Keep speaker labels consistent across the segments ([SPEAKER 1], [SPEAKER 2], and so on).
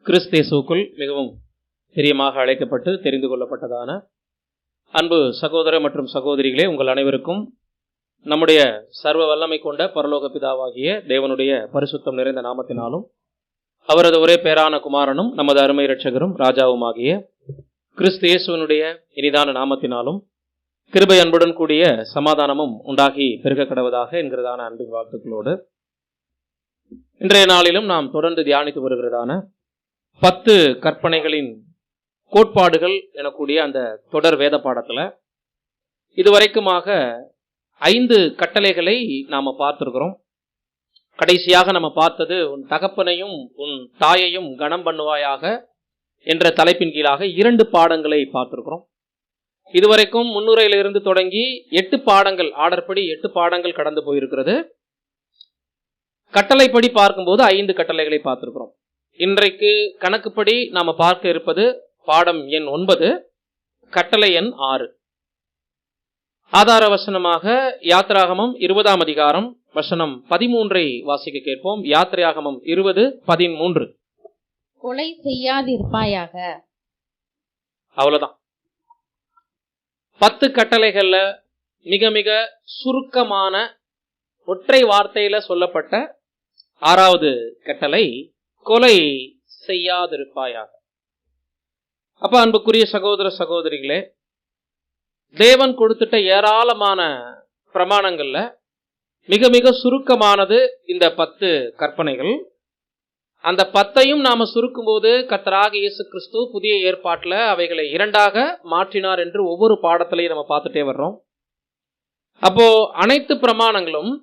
[SPEAKER 1] கிறிஸ்தேசுக்குள் மிகவும் பிரியமாக அழைக்கப்பட்டு தெரிந்து கொள்ளப்பட்டதான அன்பு சகோதர மற்றும் சகோதரிகளே, உங்கள் அனைவருக்கும் நம்முடைய சர்வ வல்லமை கொண்ட பரலோக பிதாவாகிய தேவனுடைய பரிசுத்தம் நிறைந்த நாமத்தினாலும் அவரது ஒரே பேரான குமாரனும் நமது அருமை இரட்சகரும் ராஜாவுமாகிய கிறிஸ்து இயேசுவினுடைய இனிதான நாமத்தினாலும் கிருபை அன்புடன் கூடிய சமாதானமும் உண்டாகி பெருக கடவதாக என்கிறதான அன்பின் வாழ்த்துக்களோடு இன்றைய நாளிலும் நாம் தொடர்ந்து தியானித்து வருகிறதான 10 கற்பனைகளின் கோட்பாடுகள் எனக்கூடிய அந்த தொடர் வேத பாடத்துல இதுவரைக்குமாக 5 கட்டளைகளை நாம பார்த்திருக்கிறோம். கடைசியாக நம்ம பார்த்தது உன் தகப்பனையும் உன் தாயையும் கனம் பண்ணுவாயாக என்ற தலைப்பின் கீழாக 2 பாடங்களை பார்த்திருக்கிறோம். இதுவரைக்கும் முன்னுரையிலிருந்து தொடங்கி 8 பாடங்கள், ஆர்டர் படி 8 பாடங்கள் கடந்து போயிருக்கிறது. கட்டளைப்படி பார்க்கும்போது 5 கட்டளைகளை பார்த்திருக்கிறோம். இன்றைக்கு கணக்குப்படி நாம பார்க்க இருப்பது பாடம் எண் 9, கட்டளை எண் 6. ஆதார வசனமாக யாத்திராகமம் 20ஆம் அதிகாரம் வசனம் 13 வாசிக்க கேட்போம். யாத்திராகமம் 20:13.
[SPEAKER 2] கொலை செய்யாதிருப்பாயாக.
[SPEAKER 1] அவ்வளவுதான். 10 கட்டளைகள்ல மிக மிக சுருக்கமான ஒற்றை வார்த்தையில சொல்லப்பட்ட 6வது கட்டளை கொலை செய்யாதிருப்பாயாக. அப்ப அன்புக்குரிய சகோதர சகோதரிகளே, தேவன் கொடுத்துட்ட ஏராளமான பிரமாணங்கள்ல மிக மிக சுருக்கமானது இந்த 10 கற்பனைகள். அந்த 10ஐயும் நாம சுருக்கும் போது கர்த்தராகிய இயேசு கிறிஸ்து புதிய ஏற்பாட்டுல அவைகளை 2ஆக மாற்றினார் என்று ஒவ்வொரு பாடத்திலையும் நம்ம பார்த்துட்டே வர்றோம். அப்போ அனைத்து பிரமாணங்களும்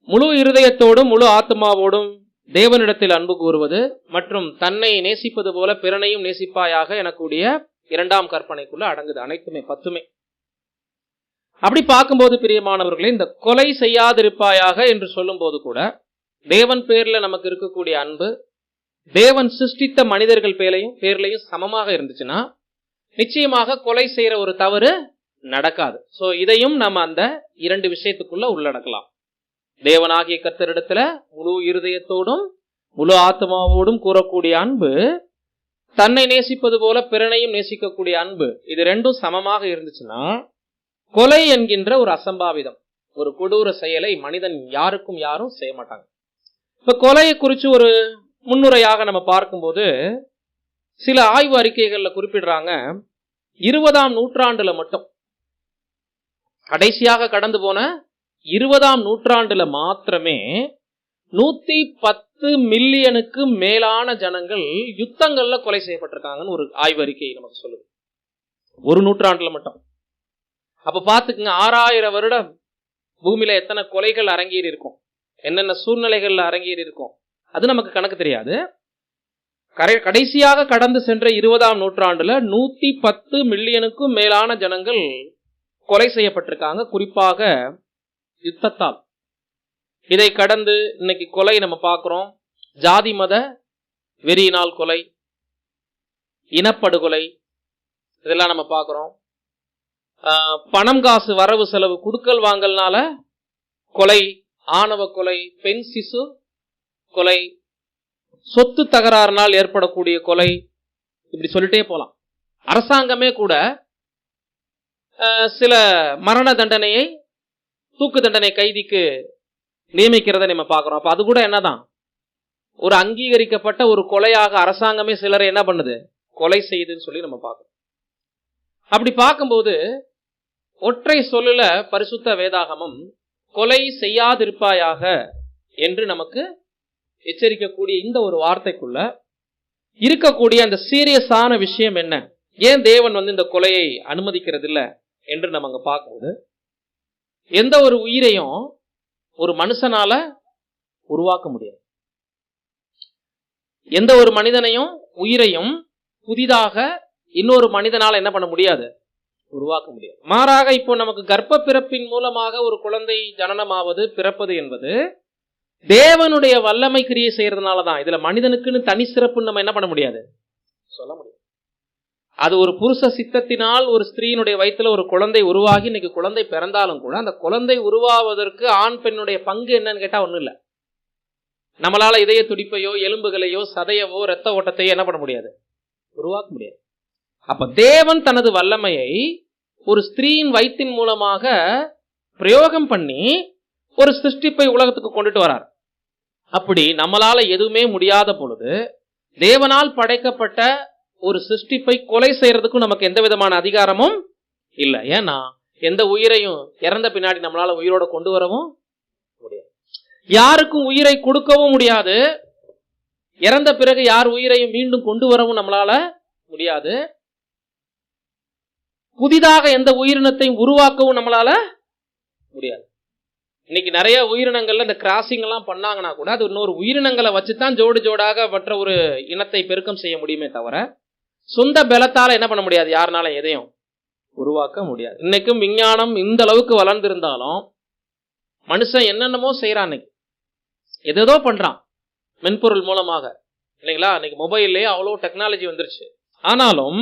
[SPEAKER 1] முழு இருதயத்தோடும் முழு ஆத்மாவோடும் தேவனிடத்தில் அன்பு கூறுவது மற்றும் தன்னை நேசிப்பது போல பிறனையும் நேசிப்பாயாக எனக்கூடிய 2ஆம் கற்பனைக்குள்ள அடங்குது. அனைத்துமே 10மே. அப்படி பார்க்கும்போது பிரியமானவர்களே, இந்த கொலை செய்யாதிருப்பாயாக என்று சொல்லும் போது கூட தேவன் பேர்ல நமக்கு இருக்கக்கூடிய அன்பு தேவன் சிருஷ்டித்த மனிதர்கள் பேர்லையும் சமமாக இருந்துச்சுன்னா நிச்சயமாக கொலை செய்யற ஒரு தவறு நடக்காது. சோ இதையும் நம்ம அந்த 2 விஷயத்துக்குள்ள உள்ளடக்கலாம். தேவனாகிய கர்த்தரிடத்துல முழு இருதயத்தோடும் முழு ஆத்மாவோடும் கூறக்கூடிய அன்பு, தன்னை நேசிப்பது போல பிறனையும் நேசிக்கக்கூடிய அன்பு, இது 2ம் சமமாக இருந்துச்சுன்னா கொலை என்கின்ற ஒரு அசம்பாவிதம், ஒரு கொடூர செயலை மனிதன் யாரும் செய்ய மாட்டாங்க. இப்ப கொலையை குறித்து ஒரு முன்னுரையாக நம்ம பார்க்கும்போது சில ஆய்வு அறிக்கைகள்ல குறிப்பிடுறாங்க, 20ஆம் நூற்றாண்டுல மட்டும், கடைசியாக கடந்து போன 20ஆம் நூற்றாண்டுல மாத்திரமே 110 மில்லியனுக்கு மேலான ஜனங்கள் யுத்தங்கள்ல கொலை செய்யப்பட்டிருக்காங்கன்னு ஒரு ஆய்வறிக்கை நமக்கு சொல்லுது. ஒரு நூற்றாண்டுல மட்டும். அப்ப பாத்துக்குங்க, 6000 வருடம் பூமியில எத்தனை கொலைகள் அரங்கேறி இருக்கும், என்னென்ன சூழ்நிலைகள்ல அரங்கேறி இருக்கும், அது நமக்கு கணக்கு தெரியாது. கடைசியாக கடந்து சென்ற 20ஆம் நூற்றாண்டுல 110 மில்லியனுக்கும் மேலான ஜனங்கள் கொலை செய்யப்பட்டிருக்காங்க, குறிப்பாக யுத்தத்தால். இதை கடந்து இன்னைக்கு கொலை நம்ம பார்க்கிறோம். ஜாதி மத வெறியினால் கொலை, இனப்படுகொலை, இதெல்லாம் நம்ம பார்க்கிறோம். பணம் காசு வரவு செலவு குடுக்கல் வாங்கல்னால கொலை, ஆணவ கொலை, பெண் சிசு கொலை, சொத்து தகராறுனால் ஏற்படக்கூடிய கொலை, இப்படி சொல்லிட்டே போலாம். அரசாங்கமே கூட சில மரண தண்டனையை, தூக்கு தண்டனை கைதிக்கு நியமிக்கிறத நம்ம பார்க்கிறோம். அப்ப அது கூட என்னதான் ஒரு அங்கீகரிக்கப்பட்ட ஒரு கொலையாக அரசாங்கமே சிலரை என்ன பண்ணுது, கொலை செய்யுதுன்னு சொல்லி நம்ம பார்க்கிறோம். அப்படி பார்க்கும்போது ஒற்றை சொல்லுல பரிசுத்த வேதாகமம் கொலை செய்யாதிருப்பாயாக என்று நமக்கு எச்சரிக்கக்கூடிய இந்த ஒரு வார்த்தைக்குள்ள இருக்கக்கூடிய அந்த சீரியஸான விஷயம் என்ன, ஏன் தேவன் இந்த கொலையை அனுமதிக்கிறது இல்லை என்று நம்ம அங்க பார்க்கும்போது, எந்த ஒரு உயிரையும் ஒரு மனுஷனால உருவாக்க முடியாது. எந்த ஒரு மனிதனையும் உயிரையும் புதிதாக இன்னொரு மனிதனால என்ன பண்ண முடியாது, உருவாக்க முடியாது. மாறாக இப்போ நமக்கு கர்ப்ப பிறப்பின் மூலமாக ஒரு குழந்தை ஜனனமாவது பிறப்பது என்பது தேவனுடைய வல்லமை கிரியை செய்யறதுனாலதான். இதுல மனிதனுக்குன்னு தனி சிறப்புன்னு நம்ம என்ன பண்ண முடியாது, சொல்ல முடியாது. அது ஒரு புருஷ சித்தத்தினால் ஒரு ஸ்திரீனுடைய வயிற்றுல ஒரு குழந்தை உருவாகி இன்னைக்கு குழந்தை பிறந்தாலும் கூட அந்த குழந்தை உருவாவதற்கு ஆண் பெண்ணுடைய பங்கு என்னன்னு கேட்டா ஒண்ணும் இல்லை. நம்மளால இதய துடிப்பையோ எலும்புகளையோ சதையவோ இரத்த ஓட்டத்தையோ என்ன பண்ண முடியாது, உருவாக்க முடியாது. அப்ப தேவன் தனது வல்லமையை ஒரு ஸ்திரீயின் வயிற்றின் மூலமாக பிரயோகம் பண்ணி ஒரு சிருஷ்டிப்பை உலகத்துக்கு கொண்டுட்டு வரார். அப்படி நம்மளால எதுவுமே முடியாத பொழுது தேவனால் படைக்கப்பட்ட ஒரு சிருஷ்டிப்பை கொலை செய்யறதுக்கும் நமக்கு எந்த விதமான அதிகாரமும் இல்லை. ஏன்னா எந்த உயிரையும் இறந்த பின்னாடி நம்மளால உயிரோட கொண்டு வரவும் முடியாது, யாருக்கும் உயிரை கொடுக்கவும் முடியாது. இறந்த பிறகு யார் உயிரையும் மீண்டும் கொண்டு வரவும் நம்மளால முடியாது. புதிதாக எந்த உயிரினத்தையும் உருவாக்கவும் நம்மளால முடியாது. இன்னைக்கு நிறைய உயிரினங்கள்ல இந்த கிராசிங் எல்லாம் பண்ணாங்கன்னா கூட அது இன்னொரு உயிரினங்களை வச்சுதான் ஜோடு ஜோடாக மற்ற ஒரு இனத்தை பெருக்கம் செய்ய முடியுமே தவிர சொந்த பலத்தால என்ன பண்ண முடியாது, யாருனால எதையும் உருவாக்க முடியாது. இன்னைக்கும் விஞ்ஞானம் இந்த அளவுக்கு வளர்ந்திருந்தாலும் மனுஷன் என்னென்னமோ செய்யறான், இன்னைக்கு எதோ பண்றான் மென்பொருள் மூலமாக, இல்லைங்களா? இன்னைக்கு மொபைல்லே அவ்வளோ டெக்னாலஜி வந்துருச்சு. ஆனாலும்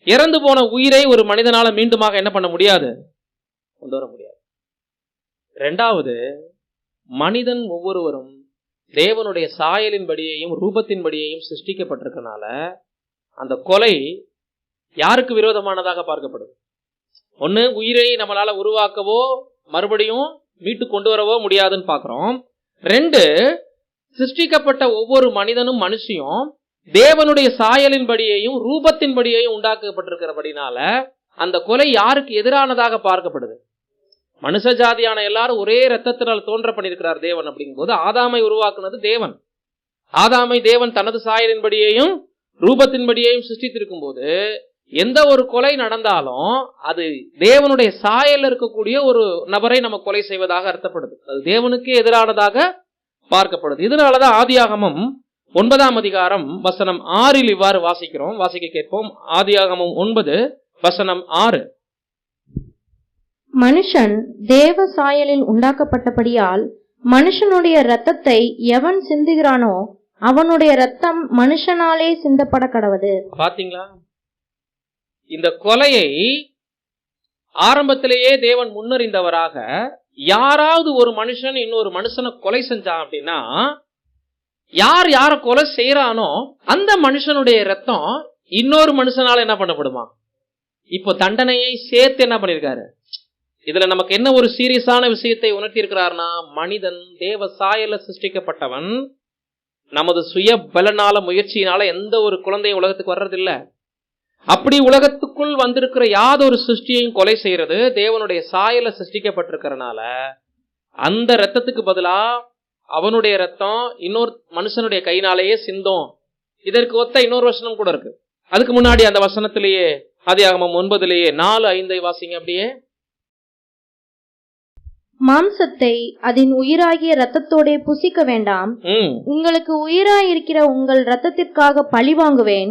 [SPEAKER 1] இறந்து போன உயிரை ஒரு மனிதனால மீண்டுமாக என்ன பண்ண முடியாது, கொண்டு வர முடியாது. ரெண்டாவது, மனிதன் ஒவ்வொருவரும் தேவனுடைய சாயலின்படியையும் ரூபத்தின்படியையும் சிருஷ்டிக்கப்பட்டிருக்கனால அந்த கொலை யாருக்கு விரோதமானதாக பார்க்கப்படுது? ஒண்ணு, உயிரை நம்மளால உருவாக்கவோ மறுபடியும் மீட்டு கொண்டு வரவோ முடியாதுன்னு பார்க்கிறோம். ரெண்டு, சிருஷ்டிக்கப்பட்ட ஒவ்வொரு மனிதனும் மனுஷியும் தேவனுடைய சாயலின்படியையும் ரூபத்தின்படியையும் உண்டாக்கப்பட்டிருக்கிறபடினால அந்த கொலை யாருக்கு எதிரானதாக பார்க்கப்படுது? மனுஷ ஜாதியான எல்லாரும் ஒரே ரத்தத்தினால் தோன்ற பண்ணியிருக்கிறார் தேவன். அப்படிங்கும் போது ஆதாமை உருவாக்குனது தேவன். ஆதாமை தேவன் தனது சாயலின்படியையும் ரூபத்தின்படியையும் சிருஷ்டித்திருக்கும் போது எந்த ஒரு கொலை நடந்தாலும் அது தேவனுடைய சாயல் இருக்கக்கூடிய ஒரு நபரை நம்ம கொலை செய்வதாக அர்த்தப்படுது. அது தேவனுக்கு எதிரானதாக பார்க்கப்படுது. இதனாலதான் ஆதியாகமம் 9ஆம் அதிகாரம் வசனம் 6 இவ்வாறு வாசிக்க கேட்போம். ஆதியாகமம் 9 வசனம் 6.
[SPEAKER 3] மனுஷன் தேவ சாயலில் உண்டாக்கப்பட்டபடியால் மனுஷனுடைய இரத்தத்தை எவன் சிந்துகிறானோ அவனுடைய இரத்தம் மனுஷனாலே சிந்தப்பட கடவது.
[SPEAKER 1] பாத்தீங்களா? இந்த கொலையை ஆரம்பத்திலேயே தேவன் முன்னறிந்தவராக, யாராவது ஒரு மனுஷன் இன்னொரு மனுஷனை கொலை செஞ்சான் அப்படின்னா யார் யார கொலை செய்யறானோ அந்த மனுஷனுடைய இரத்தம் இன்னொரு மனுஷனால என்ன பண்ணப்படுமா? இப்போ தண்டனையை சேர்த்து என்ன பண்ணிருக்காரு? இதுல நமக்கு என்ன ஒரு சீரியஸான விஷயத்தை உணர்த்தி இருக்கிறார்னா, மனிதன் தேவ சாயல சிருஷ்டிக்கப்பட்டவன். நமது சுய பலனால முயற்சியினால எந்த ஒரு குழந்தையும் உலகத்துக்கு வர்றதில்லை. அப்படி உலகத்துக்குள் வந்திருக்கிற யாதொரு சிருஷ்டியையும் கொலை செய்யறது தேவனுடைய சாயல சிருஷ்டிக்கப்பட்டிருக்கிறனால அந்த ரத்தத்துக்கு பதிலா அவனுடைய ரத்தம் இன்னொரு மனுஷனுடைய கையினாலேயே சிந்தும். இதற்கு ஒத்த இன்னொரு வசனம் கூட இருக்கு. அதுக்கு முன்னாடி அந்த வசனத்திலேயே ஆதியாகமம் 9 4-5 வாசிங்க அப்படியே.
[SPEAKER 3] மாம்சத்தை அதன் உயிராகிய இரத்தத்தோட புசிக்க வேண்டாம். உங்களுக்கு உயிராயிருக்கிற உங்கள் இரத்தத்திற்காக பழி வாங்குவேன்.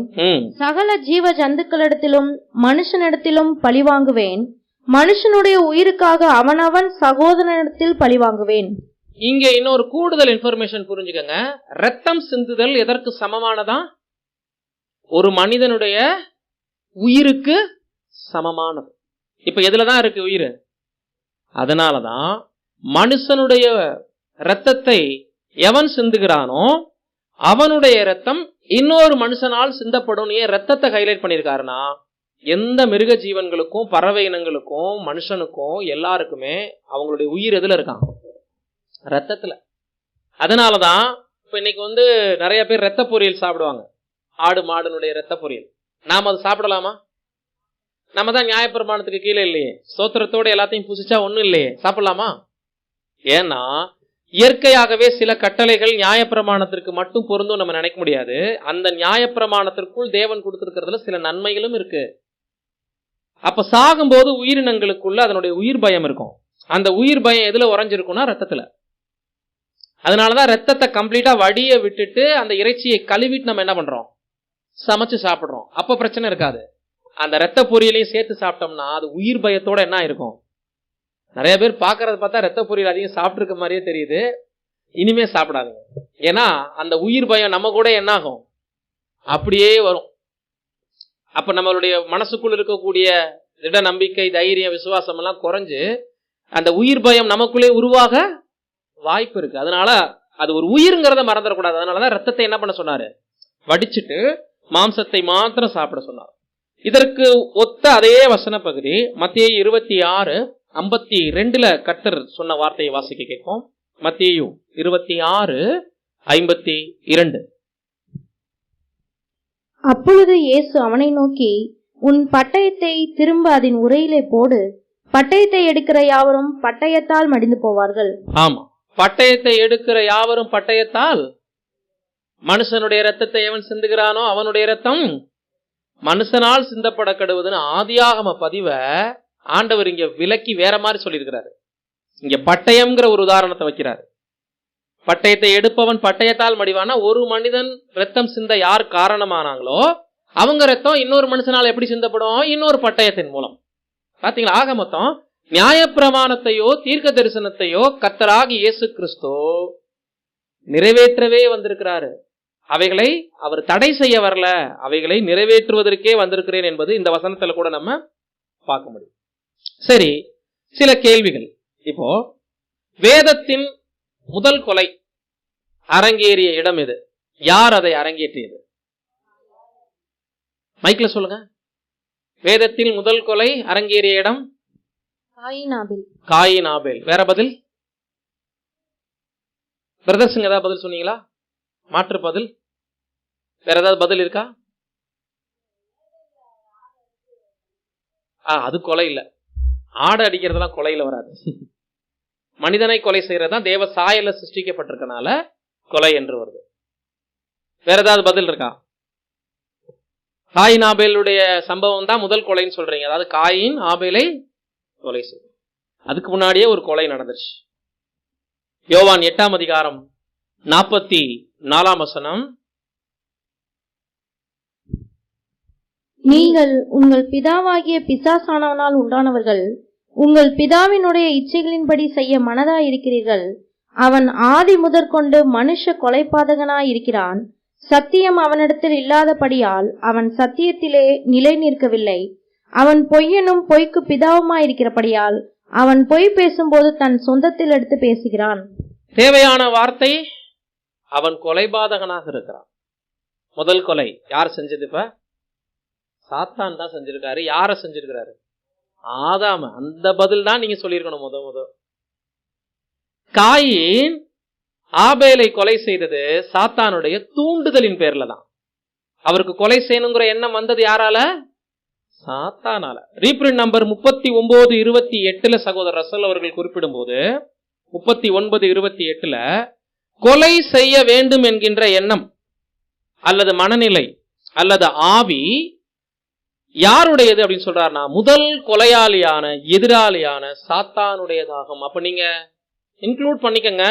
[SPEAKER 3] சகல ஜீவ ஜந்துக்களிடத்திலும் மனுஷனிடத்திலும் பழி வாங்குவேன். மனுஷனுடைய உயிருக்காக அவனவன் சகோதரனிடத்தில் பழி வாங்குவேன்.
[SPEAKER 1] இங்க இன்னொரு கூடுதல் இன்ஃபர்மேஷன் புரிஞ்சுக்கங்க. ரத்தம் சிந்துதல் எதற்கு சமமானதா? ஒரு மனிதனுடைய உயிருக்கு சமமானது. இப்ப எதுலதான் இருக்கு உயிர்? அதனாலதான் மனுஷனுடைய இரத்தத்தை எவன் சிந்துகிறானோ அவனுடைய இரத்தம் இன்னொரு மனுஷனால் சிந்தப்படும். ஏன் ரத்தத்தை ஹைலைட் பண்ணிருக்காருன்னா, எந்த மிருக ஜீவன்களுக்கும் பறவை இனங்களுக்கும் மனுஷனுக்கும் எல்லாருக்குமே அவங்களுடைய உயிர் எதுல இருக்கான்? ரத்தத்துல. அதனாலதான் இப்ப இன்னைக்கு நிறைய பேர் ரத்த பொரியல் சாப்பிடுவாங்க. ஆடு மாடுனுடைய ரத்த பொரியல். நாம அதை சாப்பிடலாமா? நம்ம தான் நியாயப்பிரமாணத்துக்கு கீழே இல்லையே, ஸ்தோத்திரத்தோட எல்லாத்தையும் புசிச்சா ஒண்ணும் இல்லையே, சாப்பிடலாமா? ஏன்னா இயற்கையாகவே சில கட்டளைகள் நியாயப்பிரமாணத்திற்கு மட்டும் பொருந்தும் நம்ம நினைக்க முடியாது. அந்த நியாயப்பிரமாணத்திற்குள் தேவன் கொடுத்திருக்கிறதுல சில நன்மைகளும் இருக்கு. அப்ப சாகும்போது உயிரினங்களுக்குள்ள அதனுடைய உயிர் பயம் இருக்கும். அந்த உயிர் பயம் எதுல உறைஞ்சிருக்கும்னா ரத்தத்துல. அதனாலதான் ரத்தத்தை கம்ப்ளீட்டா வடிய விட்டுட்டு அந்த இறைச்சியை கழுவிட்டு நம்ம என்ன பண்றோம்? சமைச்சு சாப்பிடுறோம். அப்ப பிரச்சனை இருக்காது. அந்த ரத்த பொரியலையும் சேர்த்து சாப்பிட்டோம்னா அது உயிர் பயத்தோட என்ன இருக்கும்? நிறைய பேர் பாக்குறத பார்த்தா ரத்த பொரியல் அதிகம் சாப்பிட்டு இருக்க மாதிரியே தெரியுது. இனிமே சாப்பிடாதுங்க. ஏன்னா அந்த உயிர் பயம் நம்ம கூட என்ன ஆகும்? அப்படியே வரும். அப்ப நம்மளுடைய மனசுக்குள் இருக்கக்கூடிய திட நம்பிக்கை, தைரியம், விசுவாசம் எல்லாம் குறைஞ்சு அந்த உயிர் பயம் நமக்குள்ளே உருவாக வாய்ப்பு இருக்கு. அதனால அது ஒரு உயிர்ங்கிறத மறந்துடக்கூடாது. அதனாலதான் ரத்தத்தை என்ன பண்ண சொன்னாரு? வடிச்சிட்டு மாம்சத்தை மாத்திரம் சாப்பிட சொன்னார். இதற்கு ஒத்த அதே வசன பகுதி மத்தேயு 26:52 கர்த்தர் சொன்ன வார்த்தையை வாசிக்க கேட்போம். மத்தேயு 26:52.
[SPEAKER 3] அப்பொழுது இயேசு அவனை நோக்கி, உன் பட்டயத்தை திரும்ப அதன் உரையிலே போடு. பட்டயத்தை எடுக்கிற யாவரும் பட்டயத்தால் மடிந்து போவார்கள்.
[SPEAKER 1] ஆமா, பட்டயத்தை எடுக்கிற யாவரும் பட்டயத்தால். மனுஷனுடைய ரத்தத்தை எவன் சிந்துகிறானோ அவனுடைய ரத்தம் மனுஷனால் சிந்தப்பட கடுவதுன்னு ஆதியாகம பதிவை ஆண்டவர் இங்க விலக்கி வேற மாதிரி சொல்லியிருக்கிறாரு. இங்க பட்டயம்ங்கிற ஒரு உதாரணத்தை வைக்கிறாரு. பட்டயத்தை எடுப்பவன் பட்டயத்தால் மடிவானா, ஒரு மனிதன் ரத்தம் சிந்த யார் காரணமானாங்களோ அவங்க ரத்தம் இன்னொரு மனுஷனால் எப்படி சிந்தப்படும்? இன்னொரு பட்டயத்தின் மூலம். பாத்தீங்களா? ஆக மொத்தம் நியாயப்பிரமாணத்தையோ தீர்க்க தரிசனத்தையோ கர்த்தராகி இயேசு கிறிஸ்து நிறைவேற்றவே வந்திருக்கிறாரு. அவைகளை அவர் தடை செய்ய வரல, அவைகளை நிறைவேற்றுவதற்கே வந்திருக்கிறேன் என்பது இந்த வசனத்துல கூட நம்ம பார்க்க முடியும். சரி, சில கேள்விகள். இப்போ வேதத்தின் முதல் கொலை அரங்கேறிய இடம் எது? யார் அதை அரங்கேற்றியது? மைக்ல சொல்லுங்க. வேதத்தில் முதல் கொலை அரங்கேறிய இடம் காயின் ஆபேல். வேற பதில்? பிரதர்ஸுங்க ஏதாவது பதில் சொன்னீங்களா? மாற்று பதில் வேற ஏதாவது பதில் இருக்கா? அது கொலை இல்ல. ஆடு அடிக்கிறதுலாம் கொலையில வராது. மனிதனை கொலை செய்யறதுதான் தேவ சாயல சிருஷ்டிக்கப்பட்டிருக்கனால கொலை என்று வருது. வேற ஏதாவது பதில் இருக்கா? காயின் ஆபேலுடைய சம்பவம் தான் முதல் கொலைன்னு சொல்றீங்க. அதாவது காயின் ஆபேலை கொலை செய்ய அதுக்கு முன்னாடியே ஒரு கொலை நடந்துருச்சு. யோவான் 8:44
[SPEAKER 3] நீங்கள் உங்கள் பிதாவாகிய பிசாசானவனால் உண்டானவர்கள், உங்கள் பிதாவினுடைய இச்சைகளின்படி செய்ய மனதாயிருக்கிறீர்கள். அவன் ஆதி முதற்கொண்டு மனுஷ கொலைபாதகனாயிருக்கிறான். சத்தியம் அவனிடத்தில் இல்லாதபடியால் அவன் சத்தியத்திலே நிலை நிற்கவில்லை. அவன் பொய்யனும் பொய்க்கு பிதாவுமாயிருக்கிறபடியால் அவன் பொய் பேசும்போது தன் சொந்தத்தில் எடுத்து பேசுகிறான்.
[SPEAKER 1] தேவையான வார்த்தை, அவன் கொலைபாதகனாக இருக்கிறான். முதல் கொலை யார் செஞ்சது? இப்ப சாத்தான் தான் செஞ்சிருக்காரு. யார செஞ்சிருக்கிறாரு? ஆதாம. அந்த பதில் தான் நீங்க சொல்லியிருக்கணும். முத காயின் ஆபேலை கொலை செய்தது சாத்தானுடைய தூண்டுதலின் பேர்ல தான். அவருக்கு கொலை செய்யணுங்கிற எண்ணம் வந்தது யாரால? சாத்தானால. ரீப்ரிண்ட் நம்பர் 39:28 சகோதரர் ரசல் அவர்கள் குறிப்பிடும் போது 39:28 கொலை செய்ய வேண்டும் என்கின்ற எண்ணம் அல்லது மனநிலை அல்லது ஆவி யாருடையது அப்படின்னு சொல்றாருன்னா, முதல் கொலையாளியான எதிராளியான சாத்தானுடையதாகும். அப்ப நீங்க இன்க்ளூட் பண்ணிக்கங்க.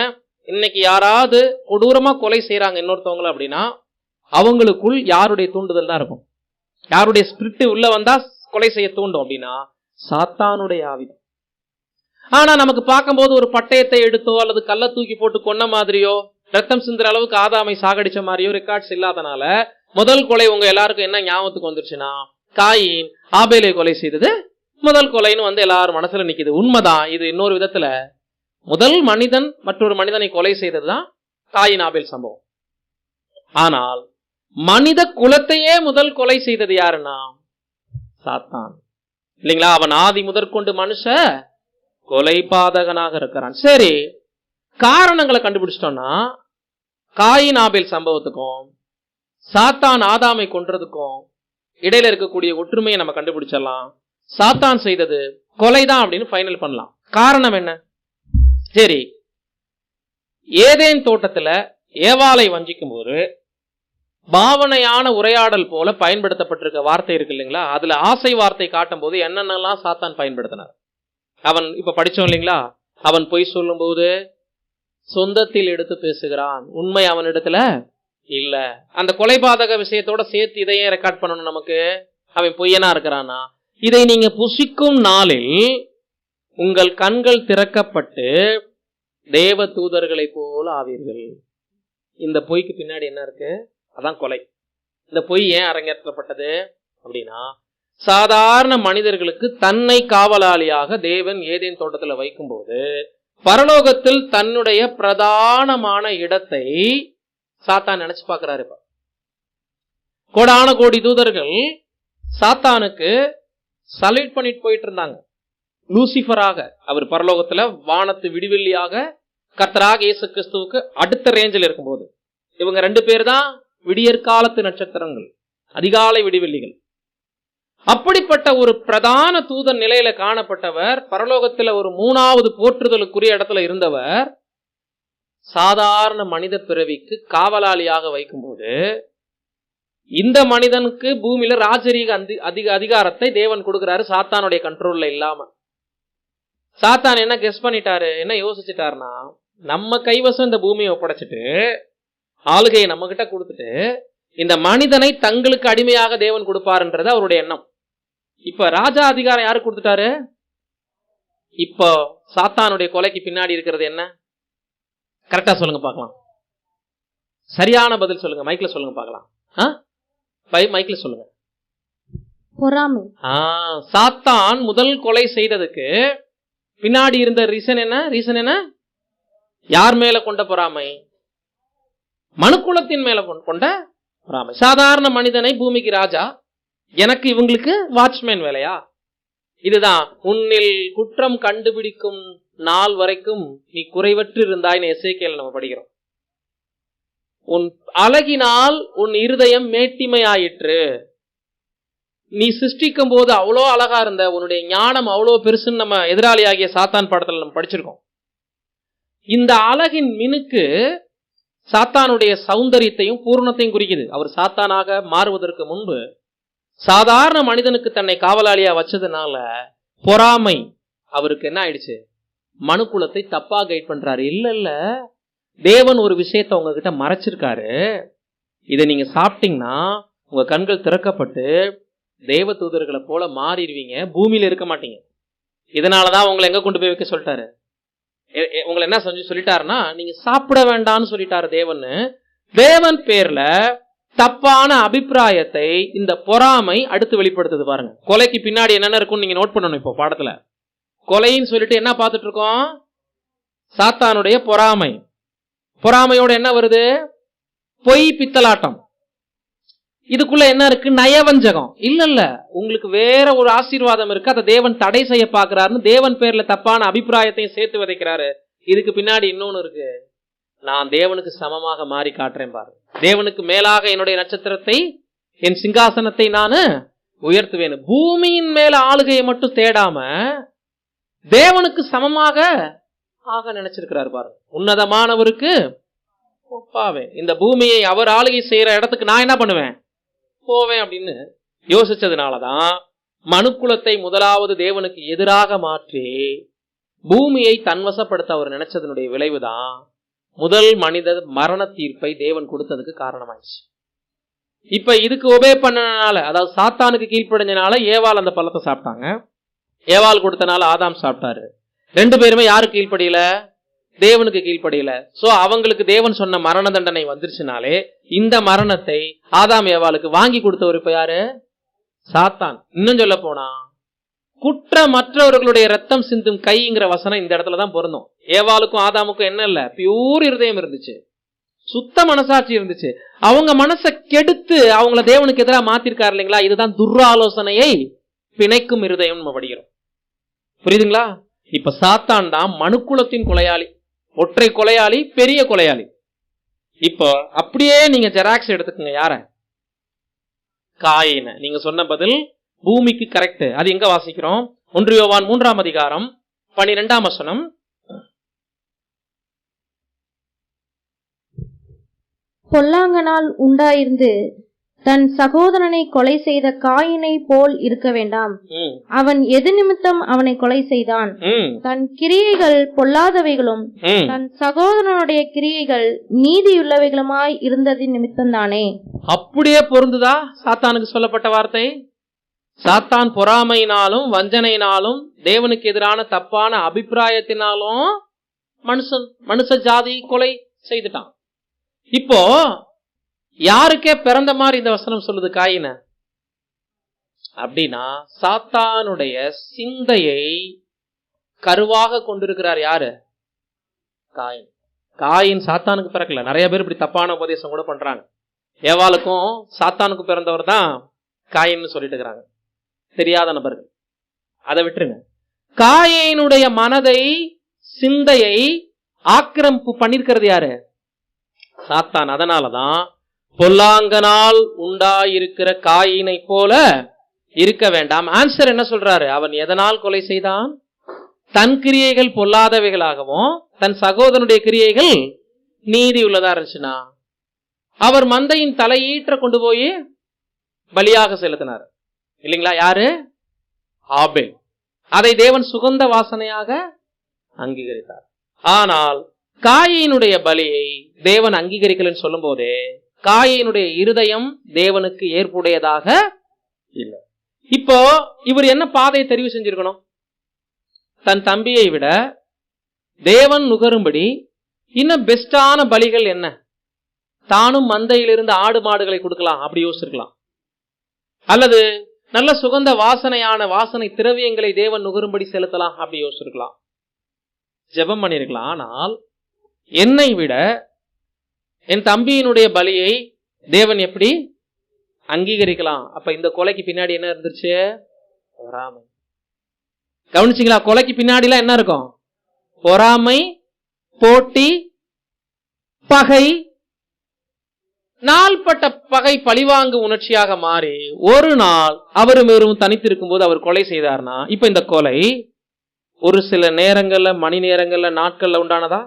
[SPEAKER 1] இன்னைக்கு யாராவது கொடூரமா கொலை செய்யறாங்க இன்னொருத்தவங்களை அப்படின்னா அவங்களுக்குள் யாருடைய தூண்டுதல் தான் இருக்கும்? யாருடைய ஸ்பிரிட் உள்ள வந்தா கொலை செய்ய தூண்டும் அப்படின்னா சாத்தானுடைய ஆவிதான். ஆனா நமக்கு பார்க்கும்போது ஒரு பட்டயத்தை எடுத்தோ அல்லது கல்ல தூக்கி போட்டு கொன்ன மாதிரியோ ரத்தம் சிந்துற அளவுக்கு ஆதாமை சாகடிச்ச மாதிரியோ ரெக்கார்ட்ஸ் இல்லாதனால முதல் கொலை உங்க எல்லாருக்கும் என்ன ஞாபகத்துக்கு வந்துருச்சுன்னா, காயின் ஆபேலை கொலை செய்தது முதல் கொலைன்னு வந்து எல்லாரும் மனசுல நிக்குது. உண்மைதான். இது இன்னொரு விதத்துல முதல் மனிதன் மற்றொரு மனிதனை கொலை செய்ததுதான் காயின் ஆபேல் சம்பவம். ஆனால் மனித குலத்தையே முதல் கொலை செய்தது யாருன்னா சாத்தான், இல்லைங்களா? அவன் ஆதி முதற்கொண்டு மனுஷ கொலைபாதகனாக இருக்கிறான். சரி, காரணங்களை கண்டுபிடிச்சிட்டோம்னா காயின் ஆபேல் சம்பவத்துக்கும் சாத்தான் ஆதாமை கொன்றதுக்கும் இடையில இருக்கக்கூடிய ஒற்றுமையை நம்ம கண்டுபிடிச்சிடலாம். சாத்தான் செய்தது கொலைதான் அப்படின்னு ஃபைனல் பண்ணலாம். காரணம் என்ன? சரி, ஏதேன் தோட்டத்துல ஏவாளை வஞ்சிக்கும் போது பாவனையான உரையாடல் போல பயன்படுத்தப்பட்டிருக்க வார்த்தை இருக்கு இல்லைங்களா? அதுல ஆசை வார்த்தை காட்டும் போது என்னென்னலாம் சாத்தான் பயன்படுத்தினார். அவன் இப்ப படிச்சோம் இல்லைங்களா? அவன் பொய் சொல்லும் போது சொந்தத்தில் எடுத்து பேசுகிறான், உண்மை அவனிடத்துல இல்ல. அந்த கொலைபாதக விஷயத்தோட சேர்த்து இதையே ரெக்கார்ட் பண்ணணும் நமக்கு. அவன் பொய்யனா இருக்கிறானா? இதை நீங்க புசிக்கும் நாளில் உங்கள் கண்கள் திறக்கப்பட்டு தேவ தூதர்களை போல ஆவீர்கள். இந்த பொய்க்கு பின்னாடி என்ன இருக்கு? அதான் கொலை. இந்த பொய் ஏன் அரங்கேற்றப்பட்டது அப்படின்னா, சாதாரண மனிதர்களுக்கு தன்னை காவலாளியாக தேவன் ஏதேன் தோட்டத்துல வைக்கும் போது பரலோகத்தில் தன்னுடைய பிரதானமான இடத்தை சாத்தான் நினைச்சு பார்க்கிறாரு. இப்ப கோடான கோடி தூதர்கள் சாத்தானுக்கு சல்யூட் பண்ணிட்டு போயிட்டு இருந்தாங்க. லூசிஃபராக அவர் பரலோகத்துல வானத்து விடிவெள்ளியாக கர்த்தராக இயேசு கிறிஸ்துவுக்கு அடுத்த ரேஞ்சில் இருக்கும்போது இவங்க 2 பேர் தான் விடியற்காலத்து நட்சத்திரங்கள், அதிகாலை விடிவெள்ளிகள். அப்படிப்பட்ட ஒரு பிரதான தூதன் நிலையில காணப்பட்டவர், பரலோகத்துல ஒரு 3வது போற்றுதலுக்குரிய இடத்துல இருந்தவர், சாதாரண மனித பிறவிக்கு காவலாளியாக வைக்கும்போது இந்த மனிதனுக்கு பூமியில ராஜரீக அதிகாரத்தை தேவன் கொடுக்கிறாரு, சாத்தானுடைய கண்ட்ரோல்ல இல்லாம. சாத்தான் என்ன கெஸ் பண்ணிட்டாரு, என்ன யோசிச்சுட்டாருன்னா, நம்ம கைவசம் இந்த பூமியை ஒப்படைச்சிட்டு ஆளுகையை நம்ம கிட்ட கொடுத்துட்டு இந்த மனிதனை தங்களுக்கு அடிமையாக தேவன் கொடுப்பாருன்றது அவருடைய எண்ணம். இப்ப ராஜா அதிகாரம் யாருக்கு கொடுத்துட்டாரு? இப்போ சாத்தானுடைய கொலைக்கு பின்னாடி இருக்கிறது என்ன? கரெக்டா சொல்லுங்க பார்க்கலாம். சரியான பதில் சொல்லுங்க, மைக்ல சொல்லுங்க பார்க்கலாம். மைக்ல சொல்லுங்க.
[SPEAKER 3] பொறாமை.
[SPEAKER 1] சாத்தான் முதல் கொலை செய்ததுக்கு பின்னாடி இருந்த ரீசன் என்ன? யார் மேல கொண்ட பொறாமை? மனுக்குலத்தின் மேல கொண்ட பொறாமை. சாதாரண மனிதனை பூமிக்கு ராஜா, எனக்கு இவங்களுக்கு வாட்ச்மேன் வேலையா? இதுதான் உன்னில் குற்றம் கண்டுபிடிக்கும் நாள் வரைக்கும் நீ குறைவற்று இருந்தாய்னு எசேக்கியேல் நம்ம படிக்கிறோம். உன் அழகினால் உன் இருதயம் மேட்டிமையாயிற்று. நீ சிருஷ்டிக்கும் போது அவ்வளோ அழகா இருந்த, உன்னுடைய ஞானம் அவ்வளோ பெருசுன்னு நம்ம எதிராளியாகிய சாத்தான் படத்துல நம்ம படிச்சிருக்கோம். இந்த அழகின் மினுக்கு சாத்தானுடைய சௌந்தரியத்தையும் பூர்ணத்தையும் குறிக்குது. அவர் சாத்தானாக மாறுவதற்கு முன்பு சாதாரண மனிதனுக்கு தன்னை காவலாளியா வச்சதுனால பொறாமை அவருக்கு என்ன ஆயிடுச்சு? மனுக்குலத்தை தப்பா கைட் பண்றாரு. இல்ல, தேவன் ஒரு விஷயத்தை உங்ககிட்ட மறைச்சிருக்காரு, இதை நீங்க சாப்பிட்டீங்கன்னா உங்க கண்கள் திறக்கப்பட்டு தேவ தூதர்களை போல மாறிடுவீங்க, பூமியில இருக்க மாட்டீங்க. இதனாலதான் உங்களை எங்க கொண்டு போய் வைக்க சொல்லிட்டாரு? உங்களை என்ன சொல்லிட்டாருன்னா, நீங்க சாப்பிட வேண்டாம்னு சொல்லிட்டாரு தேவன். தேவன் பேர்ல தப்பான அபிப்பிராயத்தை இந்த பொறாமை அடுத்து வெளிப்படுத்துது. பாருங்க, கொலைக்கு பின்னாடி என்னென்ன இருக்கும்னு நீங்க நோட் பண்ணணும். இப்போ பாடத்துல கொலைன்னு சொல்லிட்டு என்ன பார்த்துட்டு இருக்கோம்? சாத்தானுடைய பொறாமை. பொறாமையோட என்ன வருது? பொய், பித்தலாட்டம். இதுக்குள்ள என்ன இருக்கு? நயவஞ்சகம். இல்ல, உங்களுக்கு வேற ஒரு ஆசீர்வாதம் இருக்கு, அதை தேவன் தடை செய்ய பாக்குறாருன்னு தேவன் பேர்ல தப்பான அபிப்பிராயத்தையும் சேர்த்து விதைக்கிறாரு. இதுக்கு பின்னாடி இன்னொன்னு இருக்கு, நான் தேவனுக்கு சமமாக மாறி காட்டுறேன் பாரு, தேவனுக்கு மேலாக என்னுடைய நட்சத்திரத்தை, என் சிங்காசனத்தை நான் உயர்த்துவேன். பூமியின் மேல ஆளுகையை மட்டும் தேடாம தேவனுக்கு சமமாக ஆக நினைச்சிருக்கிறார் பாரு. உன்னதமானவருக்கு ஒப்பாவேன், இந்த பூமியை அவர் ஆளுகை செய்யற இடத்துக்கு நான் என்ன பண்ணுவேன்? போவேன் அப்படின்னு யோசிச்சதுனாலதான் மனுக்குலத்தை முதலாவது தேவனுக்கு எதிராக மாற்றி பூமியை தன்வசப்படுத்த அவர் நினைச்சதனுடைய விளைவுதான் முதல் மனித மரண தீர்ப்பை தேவன் கொடுத்ததுக்கு காரணமாயிடுச்சு. இப்ப இதுக்கு ஒபே பண்ணனால, அதாவது சாத்தானுக்கு கீழ்ப்படைஞ்சனால ஏவாள் அந்த பழத்தை சாப்பிட்டாங்க, ஏவாள் கொடுத்தனால ஆதாம் சாப்பிட்டாரு. 2 பேருமே யாருக்கு கீழ்ப்படியல? தேவனுக்கு கீழ்ப்படியல. சோ அவங்களுக்கு தேவன் சொன்ன மரண தண்டனை வந்துருச்சுனாலே இந்த மரணத்தை ஆதாம் ஏவாளுக்கு வாங்கி கொடுத்தவர் இப்ப யாரு? சாத்தான். இன்னும் சொல்ல போனா குற்றமற்றவர்களுடைய ரத்தம் சிந்தும் கைங்கிற வசனம் இந்த இடத்துலதான் பொருந்தும். ஏவாளுக்கும் ஆதாமுக்கும் என்ன இல்ல? பியூர் இருதயம் இருந்துச்சு, சுத்த மனசாட்சி இருந்துச்சு. அவங்க மனசை கெடுத்து அவங்கள தேவனுக்கு எதிராக மாத்திருக்காரு இல்லைங்களா? இதுதான் துர்ஆலோசனையை பிணைக்கும் இருதயம் நம்ம படிக்கிறோம். புரியுதுங்களா? இப்ப சாத்தான் தான் மனுக்குலத்தின் கொலையாளி, ஒற்றை கொலையாளி, பெரிய கொலையாளி. இப்போ அப்படியே நீங்க ஜெராக்ஸ் எடுத்துக்கங்க. யார? காயின. நீங்க சொன்ன பதில் பூமிக்கு கரெக்ட். அது எங்க வாசிக்கிறோம்? 1 யோவான் 3ஆம் அதிகாரம் 12ஆம் வசனம்.
[SPEAKER 3] பொல்லாங்கனால் உண்டாயிருந்து தன் சகோதரனை கொலை செய்த காயினை போல் இருக்க வேண்டாம். அவன் எது நிமித்தம் அவனை கொலை செய்தான்? தன் கிரியைகள் பொல்லாதவைகளும் தன் சகோதரனுடைய கிரியைகள் நீதியுள்ளவைகளுமாய் இருந்ததின் நிமித்தம் தானே. அப்படியே பொருந்துதா சாத்தானுக்கு சொல்லப்பட்ட வார்த்தை? சாத்தான் பொறாமையினாலும் வஞ்சனையினாலும் தேவனுக்கு எதிரான தப்பான அபிப்பிராயத்தினாலும் மனுஷ ஜாதி கொலை செய்துட்டான். இப்போ யாருக்கே பிறந்த மாதிரி இந்த வசனம் சொல்லுது காயின? அப்படின்னா சாத்தானுடைய சிந்தையை கருவாக கொண்டிருக்கிறார் யாரு?
[SPEAKER 1] காயின். காயின் சாத்தானுக்கு பிறக்கல. நிறைய பேர் இப்படி தப்பான உபதேசம் கூட பண்றாங்க. ஏவாளுக்கும் சாத்தானுக்கு பிறந்தவர் தான் காயின்னு சொல்லிட்டு இருக்கிறாங்க, தெரியாத நபர்கள். அதை விட்டுருங்க. காயினுடைய மனதை, சிந்தையை ஆக்கிரமிப்பு பண்ணிருக்கிறது யாரு? சாத்தான். அதனாலதான் பொல்லாங்கனால் உண்டாயிருக்கிற காயினை போல இருக்க வேண்டாம். ஆன்சர் என்ன சொல்றாரு? அவன் எதனால் கொலை செய்தான்? தன் கிரியைகள் பொல்லாதவைகளாகவும் தன் சகோதரனுடைய கிரியைகள் நீதி உள்ளதா இருந்துச்சுன்னா அவர் மந்தையின் தலையீற்ற கொண்டு போய் பலியாக செலுத்தினார் இல்லைங்களா? யாரு? ஆபேல். அதை தேவன் சுகந்த வாசனையாக அங்கீகரித்தார். ஆனால் காயினுடைய பலியை தேவன் அங்கீகரிக்கலன்னு சொல்லும் போதே காயினுடைய இருதயம் தேவனுக்கு ஏற்புடையதாக இல்லை. இப்போ இவர் என்ன பாதையை தெரிவு செஞ்சிருக்கணும்? தன் தம்பியை விட தேவன் நுகரும்படி இன்னும் பெஸ்டான பலிகள் என்ன? தானும் மந்தையிலிருந்து ஆடு மாடுகளை கொடுக்கலாம், அப்படி யோசிச்சிருக்கலாம். அல்லது நல்ல சுகந்த வாசனை திரவியங்களை தேவன் நுகரும்படி செலுத்தலாம், அப்படி யோசிச்சிருக்கலாம். ஜெபம் பண்ணிருக்கலாம். ஆனால் என்னை விட என் தம்பியினுடைய பலியை தேவன் எப்படி அங்கீகரிக்கலாம்? அப்ப இந்த கொலைக்கு பின்னாடி என்ன இருந்துச்சு? பொறாமை. கவனிச்சிங்களா? கொலைக்கு பின்னாடி எல்லாம் என்ன இருக்கும்? பொறாமை, போட்டி, பகை. நாள்பட்ட பகை பழிவாங்கு உணர்ச்சியாக மாறி ஒரு நாள் அவரும் வெறும் தனித்திருக்கும் போது அவர் கொலை செய்தார்னா, இப்ப இந்த கொலை ஒரு சில நேரங்கள்ல, மணி நேரங்கள்ல, நாட்கள்ல உண்டானதா?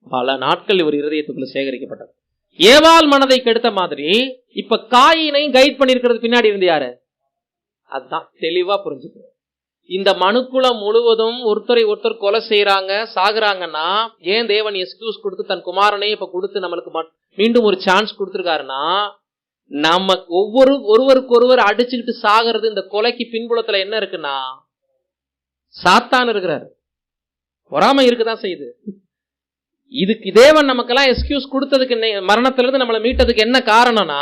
[SPEAKER 1] பல நாட்கள் இவர் இருதயத்துக்குள்ள சேகரிக்கப்பட்டது. ஏவாள் மனதை கெடுத்த மாதிரி இப்ப காயினை கைட் பண்ணிருக்கிறது பின்னாடி இருந்து யாரு? அதுதான் தெளிவா புரிஞ்சுக்க. இந்த மனுக்குலம் முழுவதும் ஒருத்தரை ஒருத்தர் கொலை செய்யறாங்க, சாகுறாங்கன்னா ஏன் தேவன் எக்ஸ்கியூஸ் கொடுத்து தன் குமாரனை இப்ப கொடுத்து நம்மளுக்கு மீண்டும் ஒரு சான்ஸ் கொடுத்திருக்காருன்னா, நம்ம ஒருவருக்கு ஒருவர் அடிச்சுக்கிட்டு சாகிறது. இந்த கொலைக்கு பின்புலத்துல என்ன இருக்குன்னா சாத்தான் இருக்கிறாரு, பொறாமை இருக்குதான் செய்யுது. இதுக்கு தேவன் நமக்கெல்லாம் எக்ஸ்கியூஸ் கொடுத்ததுக்கு, மரணத்திலிருந்து நம்மளை மீட்டதுக்கு என்ன காரணம்னா,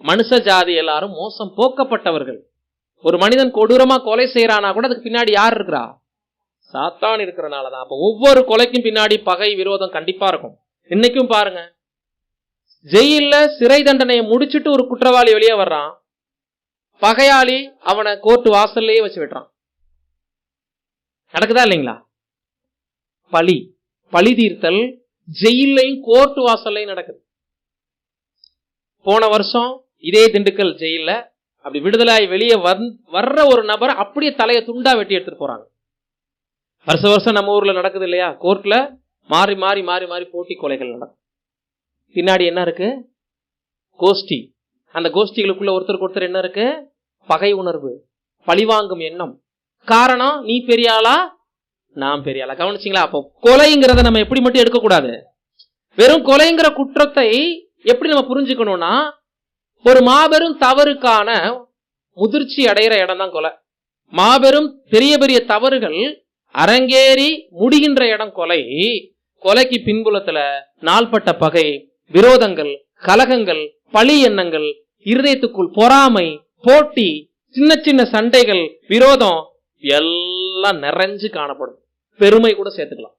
[SPEAKER 1] மனுஷ ஜாதி எல்லாரும் மோசம் போக்கப்பட்டவர்கள். ஒரு மனிதன் கொடூரமா கொலை செய்யறானா கூட அதுக்கு பின்னாடி யார் இருக்கிறா? சாத்தான் இருக்கிறனாலதான். அப்ப ஒவ்வொரு கொலைக்கும் பின்னாடி பகை, விரோதம் கண்டிப்பா இருக்கும். இன்னைக்கும் பாருங்க, ஜெயில சிறை தண்டனையை முடிச்சுட்டு ஒரு குற்றவாளி வெளியே வர்றான், பகையாளி அவனை கோர்ட்டு வாசல்லையே வச்சு விட்டுறான். நடக்குதா இல்லைங்களா? பழி தீர்த்தல் ஜெயிலையும் கோர்ட்டு வாசல்லையும் நடக்குது. போன வருஷம் இதே திண்டுக்கல் ஜெயில அப்படி விடுதலாய் வெளியே வர்ற ஒரு நபரை அப்படியே தலையை துண்டா வெட்டி எடுத்துட்டு போறாங்க. வருஷம் நம்ம ஊர்ல நடக்குது இல்லையா? கோர்ட்ல மாறி மாறி மாறி மாறி போட்டி கொலைகள் நடக்கும். பின்னாடி என்ன இருக்கு? கோஷ்டி. அந்த கோஷ்டிகளுக்குள்ள ஒருத்தருக்கு ஒருத்தர் என்ன இருக்கு? பகை உணர்வு, பழிவாங்கும் எண்ணம். காரணம், நீ பெரியாளா, நான் பெரியாளா. கவனிச்சிங்களா? அப்போ கொலைங்கிறத நம்ம எப்படி மட்டும் எடுக்கக்கூடாது. வெறும் கொலைங்கிற குற்றத்தை எப்படி நம்ம புரிஞ்சுக்கணும்னா, ஒரு மாபெரும் தவறுக்கான முதிர்ச்சி அடைகிற இடம் தான் கொலை. மாபெரும் பெரிய பெரிய தவறுகள் அரங்கேறி முடிகின்ற இடம் கொலை. கொலைக்கு பின்புலத்துல நாள்பட்ட பகை, விரோதங்கள், கலகங்கள், பழி எண்ணங்கள், இருதயத்துக்குள் பொறாமை, போட்டி, சின்ன சின்ன சண்டைகள், விரோதம் எல்லாம் நிறைஞ்சு காணப்படும். பெருமை கூட சேர்த்துக்கலாம்.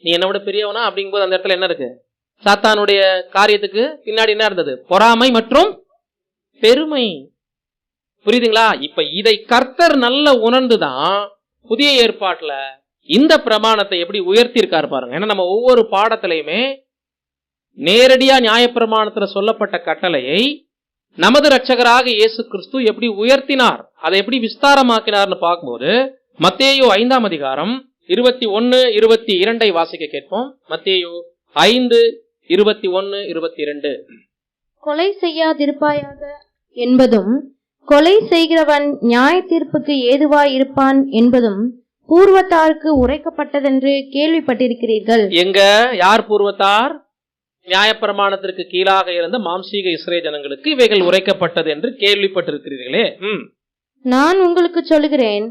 [SPEAKER 1] நீ என்னை விட பெரியவனா அப்படிங்கும்போது அந்த இடத்துல என்ன இருக்கு? சாத்தானுடைய காரியத்துக்கு பின்னாடி என்ன இருந்தது? பொறாமை மற்றும் பெருமை. புரியுதுங்களா? இப்ப இதை கர்த்தர் நல்ல உணர்ந்துதான் புதிய ஏற்பாட்டுல இந்த பிரமாணத்தை எப்படி உயர்த்தி இருக்காரு பாருங்க. ஏன்னா நம்ம ஒவ்வொரு பாடத்திலையுமே நேரடியா நியாயப்பிரமாணத்துல சொல்லப்பட்ட கட்டளையை நமது இரட்சகராக இயேசு கிறிஸ்து எப்படி உயர்த்தினார், அதை எப்படி விஸ்தாரமாக்கினார்னு பார்க்கும்போது மத்தேயு 5ஆம் அதிகாரம் 21, 22 வாசிக்க கேட்போம். மத்தேயு 5, 21, 22.
[SPEAKER 3] கொலை செய்யாதிருப்பாயாக என்பதும் கொலை செய்கிறவன் நியாய தீர்ப்புக்கு ஏதுவாய் இருப்பான் என்பதும் பூர்வத்தாருக்கு உரைக்கப்பட்டதென்று கேள்விப்பட்டிருக்கிறீர்கள்.
[SPEAKER 1] எங்க? யார் பூர்வத்தார்? நியாயப்பிரமாணத்திற்கு கீழாக இருந்த மாம்சீக இஸ்ரேல் ஜனங்களுக்கு இவைகள் உரைக்கப்பட்டது என்று கேள்விப்பட்டிருக்கிறீர்களே.
[SPEAKER 3] நான் உங்களுக்கு சொல்லுகிறேன்,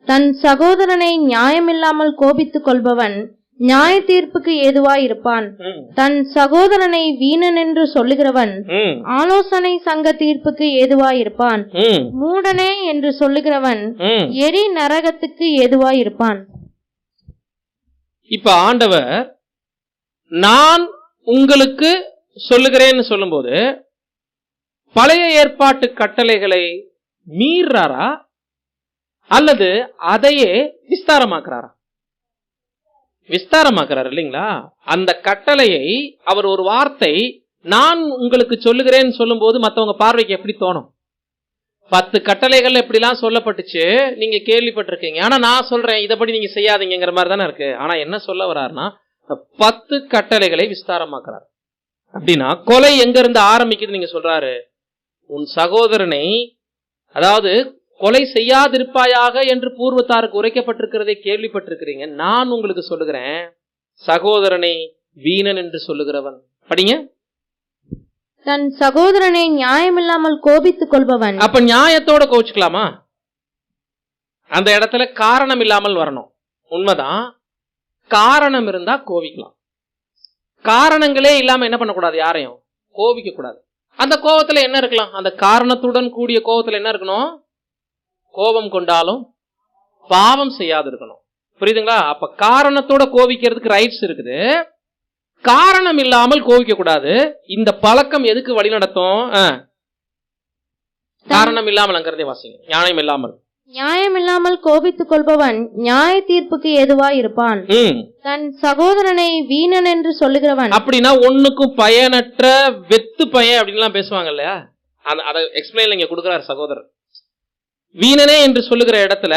[SPEAKER 3] தன் சகோதரனை நியாயமில்லாமல் கோபித்துக் கொள்பவன் நியாய தீர்ப்புக்கு ஏதுவாய் இருப்பான். தன் சகோதரனை வீணன் என்று சொல்லுகிறவன் ஆலோசனை சங்க தீர்ப்புக்கு ஏதுவாய் இருப்பான். மூடனே என்று சொல்லுகிறவன் எரி நரகத்துக்கு ஏதுவாய் இருப்பான்.
[SPEAKER 1] இப்ப ஆண்டவர் நான் உங்களுக்கு சொல்லுகிறேன்னு சொல்லும்போது பழைய ஏற்பாட்டு கட்டளைகளை மீறாரா அல்லது அதையே விஸ்தாரமாக்குறாரா? விஸ்தாரமாக்குறாரு இல்லைங்களா? அந்த கட்டளையை அவர் ஒரு வார்த்தை நான் உங்களுக்கு சொல்லுகிறேன்னு சொல்லும் போது மற்றவங்க பார்வைக்கு எப்படி தோணும்? 10 கட்டளைகள் எப்படிலாம் சொல்லப்பட்டுச்சு நீங்க கேள்விப்பட்டிருக்கீங்க. ஆனா நான் சொல்றேன் இதைப்படி நீங்க செய்யாதீங்கிற மாதிரி தானே இருக்கு. ஆனா என்ன சொல்ல வர்றாருன்னா 10 கட்டளைகளை விஸ்தாரமாக்குறாரு. அப்படின்னா கொலை எங்க இருந்து ஆரம்பிக்குது நீங்க சொல்றாரு, உன் சகோதரனை, அதாவது கொலை செய்யாதிருப்பாயாக என்று பூர்வத்தாருக்கு உரைக்கப்பட்டிருக்கிறதை கேள்விப்பட்டிருக்கிறீங்க. நான் உங்களுக்கு சொல்லுகிறேன், சகோதரனை வீணன் என்று சொல்லுகிறவன். படிங்க.
[SPEAKER 3] தன் சகோதரனை நியாயமில்லாமல் கோபித்துக் கொள்பவன்.
[SPEAKER 1] அப்ப நியாயத்தோட கோவிச்சுக்கலாமா? அந்த இடத்துல காரணம் இல்லாமல் வரணும். உண்மைதான், காரணம் இருந்தா கோவிக்கலாம். காரணங்களே இல்லாம என்ன பண்ணக்கூடாது, யாரையும் கோபிக்க கூடாது. அந்த கோபத்துல என்ன இருக்கலாம்? அந்த காரணத்துடன் கூடிய கோபத்துல என்ன இருக்கணும்? கோபம் கொண்டாலும் பாவம் செய்யாது இருக்கணும். புரியுதுங்களா? அப்ப காரணத்தோட கோபிக்கிறதுக்கு ரைட்ஸ் இருக்குது, காரணம் இல்லாமல் கோபிக்க கூடாது. இந்த பழக்கம் எதுக்கு வழி நடத்தும்? காரணம் இல்லாமல் அங்கிறதே வாசிங்க. நியாயம் இல்லாமல்.
[SPEAKER 3] நியாயம் இல்லாமல் கோபித்துக் கொள்பவன் நியாய தீர்ப்புக்கு ஏதுவாய் இருப்பான். தன் சகோதரனை வீணன் என்று சொல்லுகிறவன்.
[SPEAKER 1] அப்படின்னா ஒண்ணுக்கும் பயனற்ற வெத்து பையன் அப்படின்லாம் பேசுவாங்க இல்லையா? அதை எக்ஸ்பிளைன் இங்க கொடுக்கிறார் சகோதரர். வீணனே என்று சொல்லுகிற இடத்துல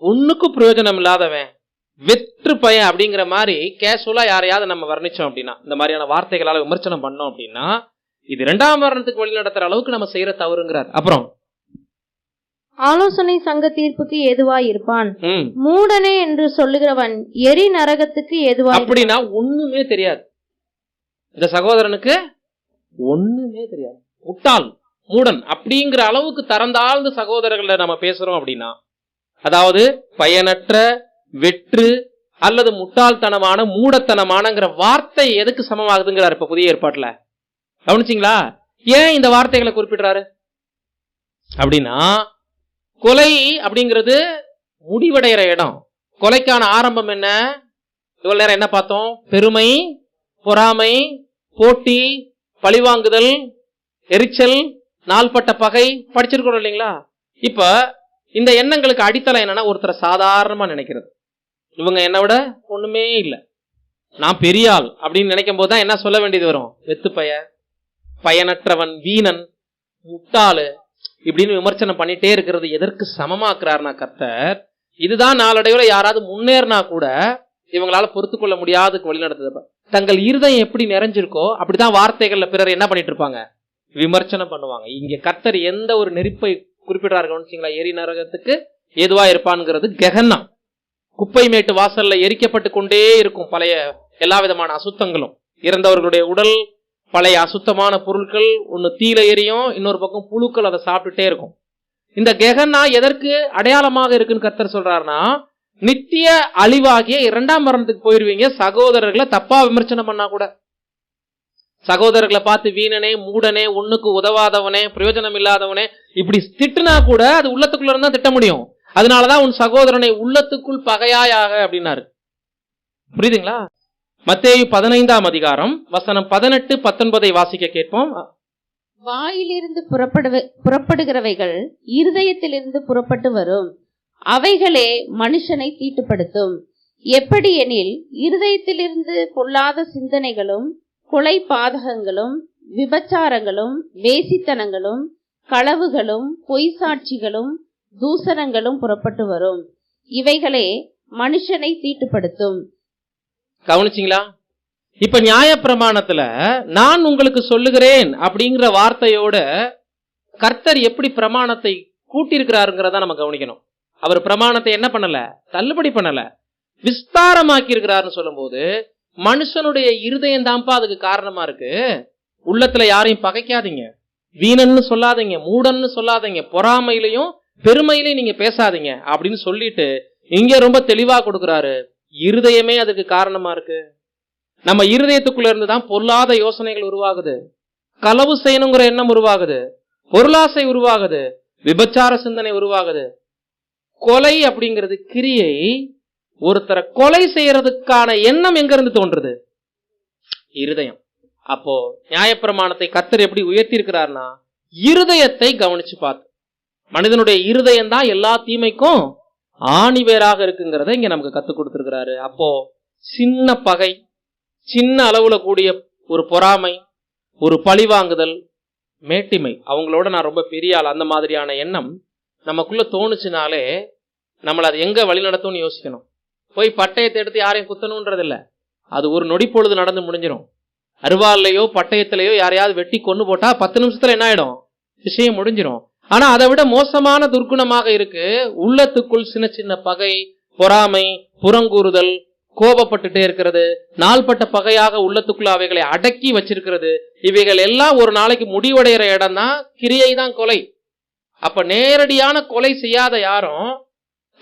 [SPEAKER 1] ஒண்ணுக்கும் பிரயோஜனம் இல்லாதவன், வெற்று பையன் அப்படிங்கிற மாதிரி கேஷுவலா யாரையாவது நம்ம வர்ணிச்சோம் அப்படின்னா, இந்த மாதிரியான வார்த்தைகளால விமர்சனம் பண்ணோம் அப்படின்னா, இது 2ஆம் மரணத்துக்கு வழி நடத்துற அளவுக்கு நம்ம செய்யற தவறுங்கிறார். அப்புறம்
[SPEAKER 3] ஆலோசனை சங்க தீர்ப்புக்கு ஏதுவாய் இருப்பான். மூடனே என்று சொல்லுகிறவன் எரி நரகத்துக்கு ஏதுவாய்.
[SPEAKER 1] அப்படின்னா ஒண்ணுமே தெரியாது இந்த சகோதரனுக்கு, ஒண்ணுமே தெரியாது, முட்டாள், மூடன் அப்படிங்கிற அளவுக்கு தரந்தாழ்ந்த சகோதரர்களை நம்ம பேசுறோம் அப்படின்னா, அதாவது பயனற்ற, வெற்று அல்லது முட்டாள்தனமான, மூடத்தனமானங்கிற வார்த்தை எதுக்கு சமமாகுதுங்கிறார் இப்ப புதிய ஏற்பாட்டுல. கவனிச்சிங்களா? ஏன் இந்த வார்த்தைகளை குறிப்பிடுறாரு அப்படின்னா, கொலை அப்படிங்கிறது முடிவடைகிற இடம். கொலைக்கான ஆரம்பம் என்ன? இவ்வளவு நேரம் என்ன பார்த்தோம்? பெருமை, பொறாமை, போட்டி, பழிவாங்குதல், எரிச்சல், நாள்பட்ட பகை படிச்சிருக்கிறோம் இல்லைங்களா? இப்ப இந்த எண்ணங்களுக்கு அடித்தளம் என்னன்னா, ஒருத்தரை சாதாரணமா நினைக்கிறது. இவங்க என்னை விட ஒண்ணுமே இல்லை, நான் பெரிய ஆள் அப்படின்னு நினைக்கும் போதுதான் என்ன சொல்ல வேண்டியது வரும்? வெத்து பைய, பயனற்றவன், வீணன், முட்டாளு இப்படின்னு விமர்சனம் பண்ணிட்டே இருக்கிறது எதற்கு சமமாக்குறாருனா கர்த்தர், இதுதான் நாளடைவுல யாராவது முன்னேறினா கூட இவங்களால பொறுத்து கொள்ள முடியாதுக்கு வழி நடத்துது. தங்கள் இருதயம் எப்படி நிறைஞ்சிருக்கோ அப்படிதான் வார்த்தைகள்ல பிறர் என்ன பண்ணிட்டு இருப்பாங்க? விமர்சனம் பண்ணுவாங்க. இங்க கர்த்தர் எந்த ஒரு நெருப்பை குறிப்பிடுறாரு கவனிச்சிங்களா? எரி நரகத்துக்கு ஏதுவா இருப்பான்ங்கிறது கெகன்னா, குப்பை மேட்டு வாசல்ல எரிக்கப்பட்டு கொண்டே இருக்கும் பழைய எல்லா விதமான அசுத்தங்களும். இறந்தவர்களுடைய உடல், பழைய அசுத்தமான பொருட்கள், ஒன்னு தீல எரியும், இன்னொரு பக்கம் புழுக்கள் அதை சாப்பிட்டுட்டே இருக்கும். இந்த கெகன்னா எதற்கு அடையாளமாக இருக்குன்னு கர்த்தர் சொல்றாருன்னா, நித்திய அழிவாகிய 2ஆம் மரணத்துக்கு போயிருவீங்க சகோதரர்களை தப்பா விமர்சனம் பண்ணா கூட. சகோதரர்களை பார்த்து வீணனே, மூடனே, ஒண்ணுக்கு உதவாதவனே, பிரயோஜனம் இல்லாதவனே இப்படி திட்டுனா கூட அது உள்ளத்துக்குள்ள இருந்தா திட்ட முடியும். அதனாலதான் உன் சகோதரனை உள்ளத்துக்குள் பகையாயாக அப்படின்னாரு. புரியுதுங்களா? மத்தேயு 15ஆம் அதிகாரம் வசனம் 18, 19 வாசிக்க கேட்போம்.
[SPEAKER 2] வாயிலிருந்து புறப்படுகிறவைகள் இருதயத்திலிருந்து புறப்பட்டு வரும், அவைகளே மனுஷனை தீட்டுப்படுத்தும். எப்படி எனில், இருதயத்திலிருந்து பொல்லாத சிந்தனைகளும், கொலை பாதகங்களும், விபச்சாரங்களும், வேசித்தனங்களும், களவுகளும், பொய் சாட்சிகளும், தூசணங்களும் புறப்பட்டு வரும். இவைகளே மனுஷனை தீட்டுப்படுத்தும்.
[SPEAKER 1] கவனிச்சிங்களா? இப்ப நியாயப்பிரமாணத்துல நான் உங்களுக்கு சொல்லுகிறேன் அப்படிங்கிற வார்த்தையோட கர்த்தர் எப்படி பிரமாணத்தை கூட்டியிருக்கிறாருங்கிறத நம்ம கவனிக்கணும். அவர் பிரமாணத்தை என்ன பண்ணல? தள்ளுபடி பண்ணல, விஸ்தாரமாக்கி இருக்கிறாருன்னு சொல்லும் போது மனுஷனுடைய இருதயம் தான்ப்பா அதுக்கு காரணமா இருக்கு. உள்ளத்துல யாரையும் பகைக்காதீங்க, வீணன்னு சொல்லாதீங்க, மூடன்னு சொல்லாதீங்க, பொறாமையிலையும் பெருமையிலையும் நீங்க பேசாதீங்க அப்படின்னு சொல்லிட்டு இங்க ரொம்ப தெளிவா கொடுக்கிறாரு. இருதயமே அதுக்கு காரணமா இருக்கு. நம்ம இருதயத்துக்குள்ள இருந்துதான் பொல்லாத யோசனைகள் உருவாகுது, களவு செய்யணுங்கிற எண்ணம் உருவாகுது, பொருளாசை உருவாகுது, விபச்சார சிந்தனை உருவாகுது. கொலை அப்படிங்கிறது கிரியை ஒருத்தரை கொலை செய்யறதுக்கான எண்ணம் எங்க இருந்து தோன்றுது? இருதயம். அப்போ நியாயப்பிரமாணத்தை கர்த்தர் எப்படி உயர்த்தி இருக்கிறார்னா, இருதயத்தை கவனிச்சு பார்த்து, மனிதனுடைய இருதயம் தான் எல்லா தீமைக்கும் ஆணிவேராக இருக்குங்கிறத இங்க நமக்கு கத்துக் கொடுத்திருக்கிறாரு. அப்போ சின்ன பகை, சின்ன அளவுல கூடிய ஒரு பொறாமை, ஒரு பழிவாங்குதல், மேட்டிமை, அவங்களோட நான் ரொம்ப பெரிய ஆள், அந்த மாதிரியான எண்ணம் நமக்குள்ள தோணுச்சுனாலே நம்மளை அது எங்க வழி நடத்தும்னு யோசிக்கணும். போய் பட்டயத்தை எடுத்து யாரையும் குத்தணும்ன்றது இல்லை, அது ஒரு நொடி பொழுது நடந்து முடிஞ்சிடும். அருவாள்லையோ பட்டயத்திலேயோ யாரையாவது வெட்டி கொண்டு போட்டா 10 நிமிஷத்துல என்ன ஆயிடும்? விஷயம் முடிஞ்சிடும். ஆனா அதை விட மோசமான துர்க்குணமாக இருக்கு உள்ளத்துக்குள் சின்ன சின்ன பகை, பொறாமை, புறங்கூறுதல், கோபப்பட்டுட்டே இருக்கிறது, நாள்பட்ட பகையாக உள்ளத்துக்குள்ள அவைகளை அடக்கி வச்சிருக்கிறது. இவைகள் எல்லாம் ஒரு நாளைக்கு முடிவடைகிற இடம் தான் கிரியை தான் கொலை. அப்ப நேரடியான கொலை செய்யாத யாரும்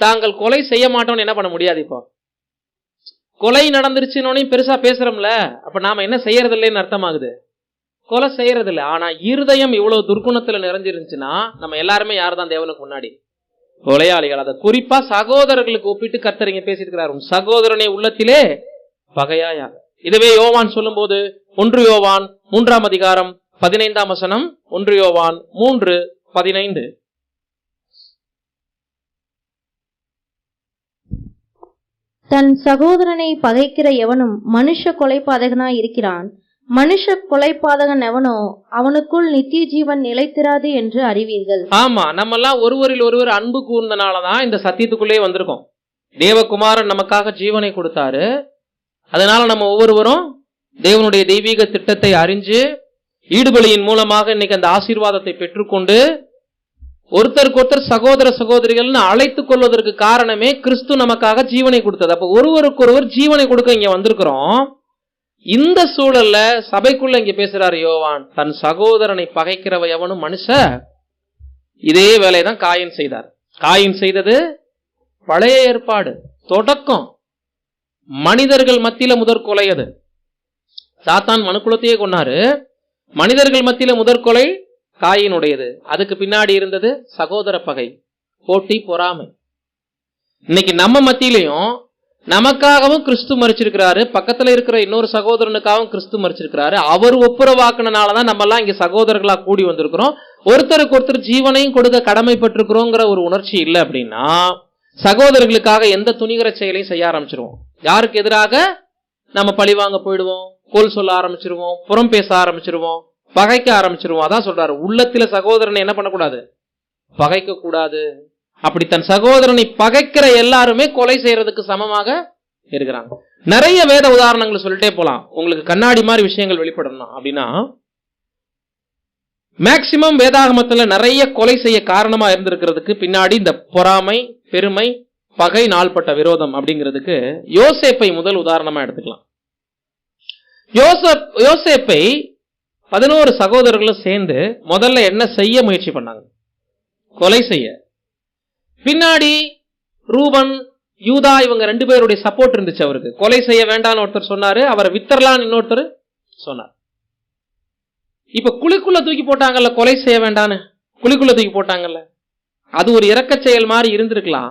[SPEAKER 1] தாங்கள் கொலை செய்ய மாட்டோம்னு என்ன பண்ண முடியாது. இப்போ கொலை நடந்துருச்சுன்னு பெருசா பேசுறோம்ல, அப்ப நாம என்ன செய்யறது இல்லைன்னு அர்த்தமாகுது? கொலை செய்யறது இல்லை. ஆனா இருதயம் இவ்வளவு துர்க்குணத்துல நிறைஞ்சிருந்துச்சுன்னா நம்ம எல்லாருமே யார் தான் தேவனுக்கு முன்னாடி? கொலையாளிகள். அதை குறிப்பா சகோதரர்களுக்கு ஒப்பிட்டு கர்த்தர் இங்க பேசியிருக்கிறார். சகோதரனை உள்ளத்திலே பகையாயாக. இதுவே யோவான் சொல்லும் போது 1 யோவான் 3ஆம் அதிகாரம் 15ஆம் வசனம், 1 யோவான் 3:15.
[SPEAKER 3] தன் சகோதரனை பகைக்கிற எவனும் மனுஷ கொலைபாதகனாய் இருக்கிறான். மனுஷ கொலைபாதகன் எவனோ அவனுக்குள் நித்திய ஜீவன் நிலைத்திராது என்று அறிவீர்கள்.
[SPEAKER 1] ஆமா, நம்ம எல்லாம் ஒருவரில் ஒருவர் அன்பு கூர்ந்தனாலதான் இந்த சத்தியத்துக்குள்ளே வந்திருக்கோம். தேவகுமாரன் நமக்காக ஜீவனை கொடுத்தாரு. அதனால நம்ம ஒவ்வொருவரும் தேவனுடைய தெய்வீக திட்டத்தை அறிஞ்சு ஈடுபலியின் மூலமாக இன்னைக்கு அந்த ஆசீர்வாதத்தை பெற்றுக்கொண்டு ஒருத்தருக்கு ஒருத்தர் சகோதர சகோதரிகள்னு அழைத்துக் கொள்வதற்கு காரணமே கிறிஸ்து நமக்காக ஜீவனை கொடுத்தது. அப்ப ஒருவருக்கு ஒருவர் ஜீவனை கொடுக்க இங்க வந்திருக்கிறோம். இந்த சூழல்ல சபைக்குள்ள இங்க பேசுறாரு யோவான், தன் சகோதரனை பகைக்கிறவ எவனும் மனுஷ. இதே வேலைதான் காயின் செய்தார். காயின் செய்தது பழைய ஏற்பாடு தொடக்கம், மனிதர்கள் மத்தியில முதற் கொலை. அது சாத்தான் மனுக்குலத்தையே கொன்னாரு. மனிதர்கள் மத்தியில முதற் கொலை காயினுடையது. அதுக்கு பின்னாடி இருந்தது சகோதர பகை, போட்டி, பொறாமை. இன்னைக்கு நம்ம மத்தியிலையும் நமக்காகவும் கிறிஸ்து மரிச்சிருக்கிறாரு, பக்கத்துல இருக்கிற இன்னொரு சகோதரனுக்காகவும் கிறிஸ்து மரிச்சிருக்கிறாரு. அவர் ஒப்புரவாக்குனாலதான் நம்ம எல்லாம் இங்க சகோதரர்களா கூடி வந்திருக்கிறோம். ஒருத்தருக்கு ஒருத்தர் ஜீவனையும் கொடுக்க கடமைப்பட்டிருக்கிறோங்கிற ஒரு உணர்ச்சி இல்லை அப்படின்னா சகோதரர்களுக்காக எந்த துணிகர செயலையும் செய்ய ஆரம்பிச்சிருவோம். யாருக்கு எதிராக நம்ம பழிவாங்க போயிடுவோம், கோல் சொல்ல ஆரம்பிச்சிருவோம், புறம் பேச ஆரம்பிச்சிருவோம், பகைக்க ஆரம்பிச்சிருவோம். அதான் சொல்றாரு, உள்ளத்தில சகோதரனை என்ன பண்ணக்கூடாது? பகைக்க கூடாது. அப்படி தன் சகோதரனை பகைக்கிற எல்லாருமே கொலை செய்யறதுக்கு சமமாக இருக்கிறாங்க. நிறைய வேத உதாரணங்களை சொல்லிட்டே போலாம். உங்களுக்கு கண்ணாடி மாதிரி விஷயங்கள் வெளிப்படணும் அப்படின்னா, மேக்சிமம் வேதாகமத்துல நிறைய கொலை செய்ய காரணமா இருந்திருக்கிறதுக்கு பின்னாடி இந்த பொறாமை, பெருமை, பகை, நாள்பட்ட விரோதம் அப்படிங்கிறதுக்கு யோசேப்பை முதல் உதாரணமா எடுத்துக்கலாம். யோசேப்பை 11 சகோதரர்களும் சேர்ந்து முதல்ல என்ன செய்ய முயற்சி பண்ணாங்க? கொலை செய்ய. பின்னாடி ரூபன், யூதா இவங்க 2 பேருடைய சப்போர்ட் இருந்துச்சு. அவருக்கு கொலை செய்ய வேண்டாம்னு ஒருத்தர் சொன்னாரு, அவரை வித்தரலான்னு இன்னொருத்தர் சொன்னார். இப்ப குழிக்குள்ள தூக்கி போட்டாங்கல்ல, கொலை செய்ய வேண்டான்னு குழிக்குள்ள தூக்கி போட்டாங்கல்ல, அது ஒரு இறக்க செயல் மாதிரி இருந்திருக்கலாம்.